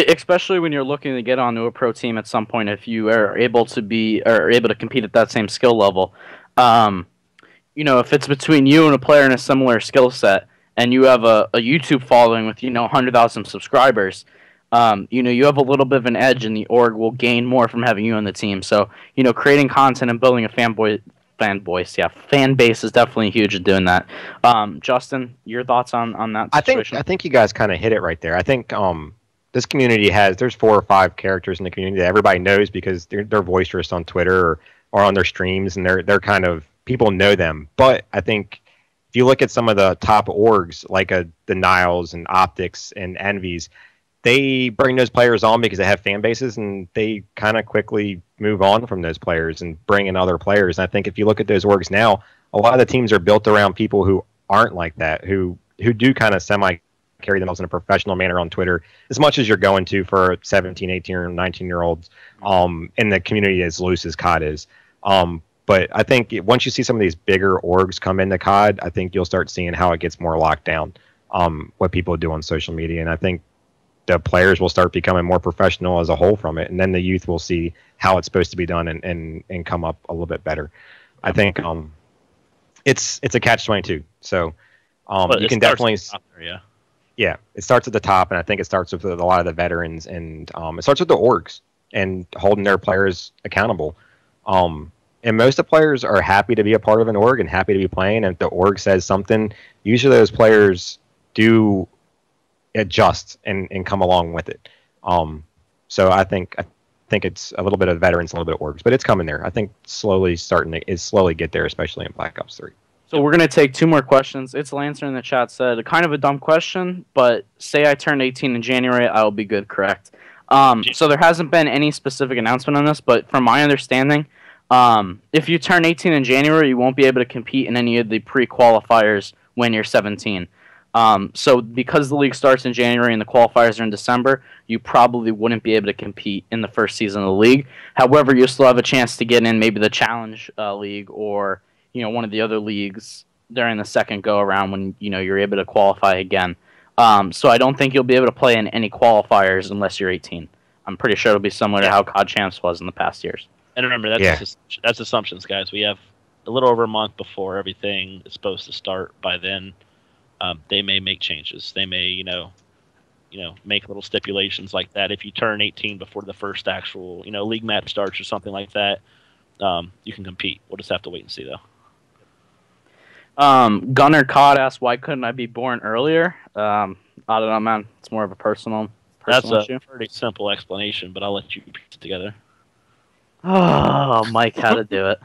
Especially when you're looking to get onto a pro team at some point, if you are able to compete at that same skill level. If it's between you and a player in a similar skill set, and you have a YouTube following with 100,000 subscribers, you have a little bit of an edge, and the org will gain more from having you on the team. So creating content and building a fan base is definitely huge at doing that. Justin, your thoughts on that situation? I think you guys kind of hit it right there. I think this community there's 4 or 5 characters in the community that everybody knows because they're boisterous on Twitter or on their streams, and they're kind of, people know them. But I think if you look at some of the top orgs like the Niles and Optics and Envies, they bring those players on because they have fan bases, and they kind of quickly move on from those players and bring in other players. And I think if you look at those orgs now, a lot of the teams are built around people who aren't like that, who do kind of carry themselves in a professional manner on Twitter, as much as you're going to for 17, 18, or 19-year-olds in the community as loose as COD is. But I think once you see some of these bigger orgs come into COD, I think you'll start seeing how it gets more locked down, what people do on social media. And I think the players will start becoming more professional as a whole from it, and then the youth will see how it's supposed to be done and come up a little bit better. I think it's a catch-22. So you can definitely yeah, it starts at the top, and I think it starts with a lot of the veterans, and it starts with the orgs and holding their players accountable. And most of the players are happy to be a part of an org and happy to be playing. And if the org says something, usually those players do adjust and come along with it. So I think it's a little bit of veterans, a little bit of orgs, but it's coming there. I think slowly get there, especially in Black Ops 3. So we're going to take 2 more questions. It's Lancer in the chat said, kind of a dumb question, but say I turn 18 in January, I will be good, correct? So there hasn't been any specific announcement on this, but from my understanding, if you turn 18 in January, you won't be able to compete in any of the pre-qualifiers when you're 17. So because the league starts in January and the qualifiers are in December, you probably wouldn't be able to compete in the first season of the league. However, you'll still have a chance to get in maybe the Challenge League or one of the other leagues during the second go-around when you're able to qualify again. So I don't think you'll be able to play in any qualifiers unless you're 18. I'm pretty sure it'll be similar to how COD Champs was in the past years. And remember, that's assumptions, guys. We have a little over a month before everything is supposed to start. By then, they may make changes. They may, make little stipulations like that. If you turn 18 before the first actual, league match starts or something like that, you can compete. We'll just have to wait and see, though. Gunnar Cod asked, "Why couldn't I be born earlier?" I don't know, man. It's more of a personal That's issue. a pretty simple explanation, but I'll let you piece it together. Oh, Mike had to do it.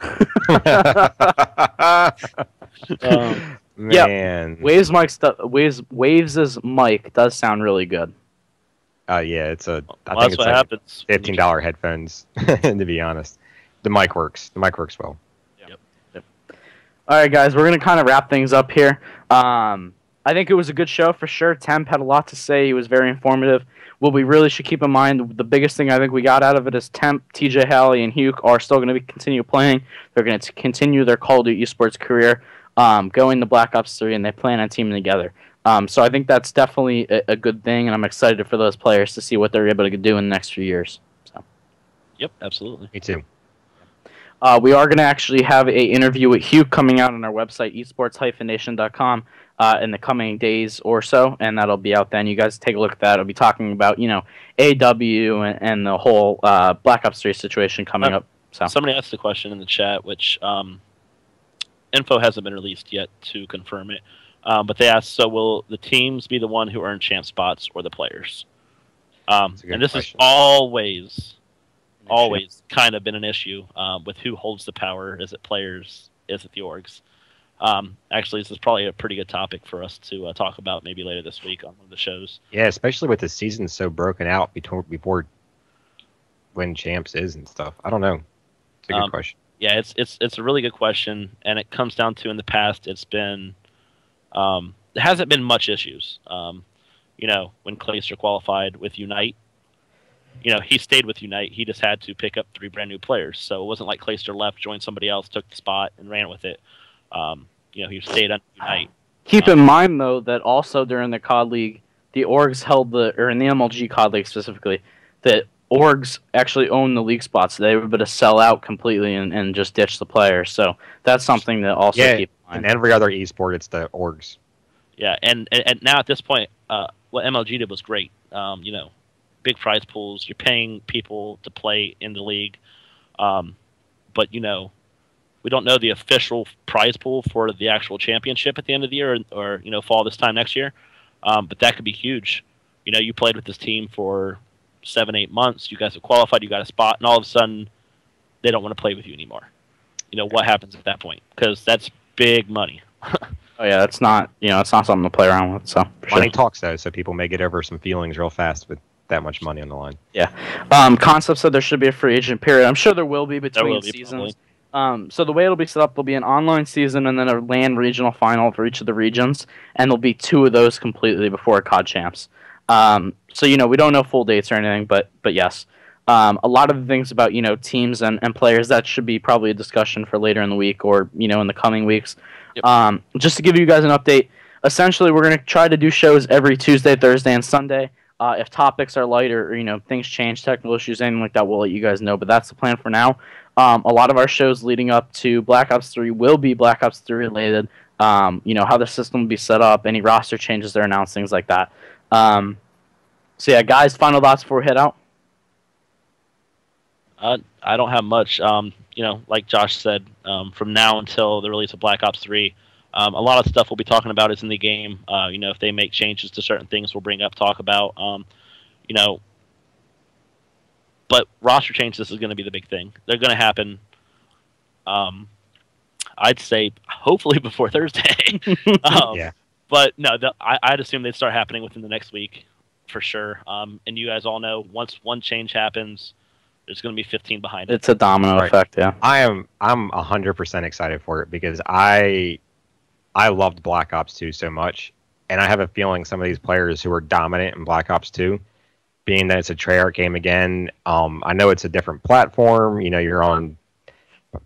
Man. Yeah, Waves' mic does sound really good. Yeah, it's I think that's it's what like happens. $15 headphones. To be honest, the mic works. The mic works well. Yep. All right, guys, we're gonna kind of wrap things up here. I think it was a good show for sure. Temp had a lot to say. He was very informative. What we really should keep in mind, the biggest thing I think we got out of it is Temp, TJ Halley, and Hugh are still going to continue playing. They're going to continue their Call of Duty esports career, going to Black Ops 3, and they plan on teaming together. So I think that's definitely a good thing, and I'm excited for those players to see what they're able to do in the next few years. So. Yep, absolutely. Me too. We are going to actually have an interview with Hugh coming out on our website, esports-nation.com, in the coming days or so, and that'll be out then. You guys take a look at that. It'll be talking about, AW and the whole Black Ops 3 situation coming up. So somebody asked the question in the chat, which info hasn't been released yet to confirm it, but they asked, so will the teams be the one who earn champ spots or the players? And this is always kind of been an issue with who holds the power. Is it players? Is it the orgs? Actually, this is probably a pretty good topic for us to talk about maybe later this week on one of the shows. Yeah, especially with the season so broken out before when champs is and stuff. I don't know. It's a good question. Yeah, it's a really good question, and it comes down to in the past it's been there hasn't been much issues. When Clayster qualified with Unite, he stayed with Unite. He just had to pick up 3 brand new players, so it wasn't like Clayster left, joined somebody else, took the spot, and ran with it. He stayed on Unite. Keep in mind, though, that also during the COD League, the orgs held or in the MLG COD League specifically, that orgs actually own the league spots. So they were able to sell out completely and just ditch the players. So that's something that also keep in mind. In every other esport, it's the orgs. Yeah, and now at this point, what MLG did was great. Big prize pools. You're paying people to play in the league, but we don't know the official prize pool for the actual championship at the end of the year or fall this time next year. But that could be huge. You played with this team for 7-8 months. You guys have qualified. You got a spot, and all of a sudden, they don't want to play with you anymore. What happens at that point? Because that's big money. Oh yeah, it's not it's not something to play around with. So money talks though, so people may get over some feelings real fast with that much money on the line. Yeah. Concept said there should be a free agent period. I'm sure there will be between seasons. So the way it'll be set up, there'll be an online season and then a LAN regional final for each of the regions, and there'll be 2 of those completely before COD Champs. So we don't know full dates or anything, but yes. A lot of the things about teams and players, that should be probably a discussion for later in the week or in the coming weeks. Yep. Just to give you guys an update, essentially we're going to try to do shows every Tuesday, Thursday, and Sunday. If topics are light or things change, technical issues, anything like that, we'll let you guys know. But that's the plan for now. A lot of our shows leading up to Black Ops 3 will be Black Ops 3 related. How the system will be set up, any roster changes they're announced, things like that. So yeah, guys, final thoughts before we head out. I don't have much. Like Josh said, from now until the release of Black Ops 3, a lot of stuff we'll be talking about is in the game. If they make changes to certain things, we'll bring up, talk about. But roster changes is going to be the big thing. They're going to happen. I'd say hopefully before Thursday. Yeah. But no, I'd assume they'd start happening within the next week for sure. And you guys all know once one change happens, there's going to be 15 behind it. It's a domino effect, yeah. I'm 100% excited for it because I loved Black Ops 2 so much, and I have a feeling some of these players who were dominant in Black Ops 2, being that it's a Treyarch game again, I know it's a different platform. You're on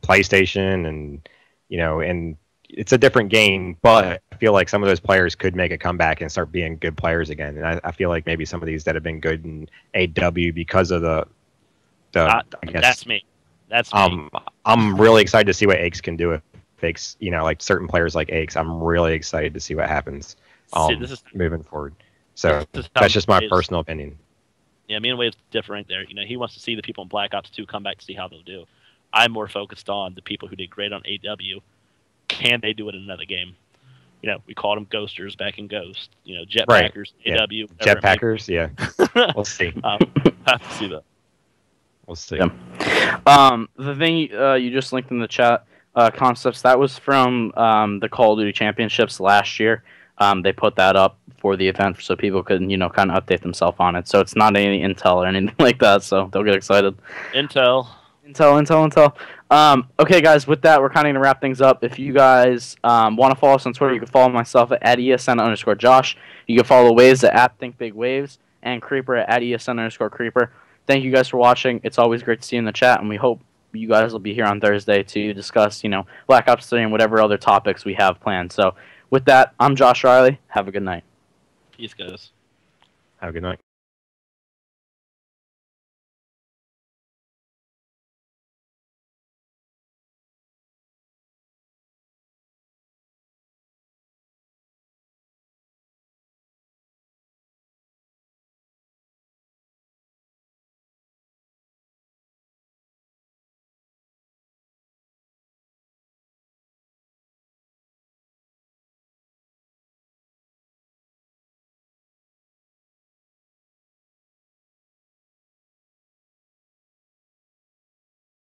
PlayStation, and and it's a different game, but I feel like some of those players could make a comeback and start being good players again. And I feel like maybe some of these that have been good in AW because of the I guess, that's me. That's me. I'm really excited to see what Aches can do with Aches. Like certain players like Aches, I'm really excited to see what happens moving forward. So that's just my personal opinion. Yeah, me and Wave's different there. He wants to see the people in Black Ops 2 come back to see how they'll do. I'm more focused on the people who did great on AW. Can they do it in another game? We called them Ghosters back in Ghost. Jetpackers, right. AW. Jetpackers, yeah. We'll see. Have to see that. We'll see. Yeah. The thing you just linked in the chat, concepts, that was from the Call of Duty Championships last year. They put that up for the event so people could, kind of update themselves on it. So it's not any intel or anything like that, so they'll get excited. Intel. Okay, guys, with that, we're kind of going to wrap things up. If you guys want to follow us on Twitter, you can follow myself at ESN_Josh. You can follow Waves at ThinkBigWaves and Creeper at ESN_Creeper. Thank you guys for watching. It's always great to see you in the chat, and we hope you guys will be here on Thursday to discuss, Black Ops 3 and whatever other topics we have planned. So with that, I'm Josh Riley. Have a good night. Peace, guys. Have a good night.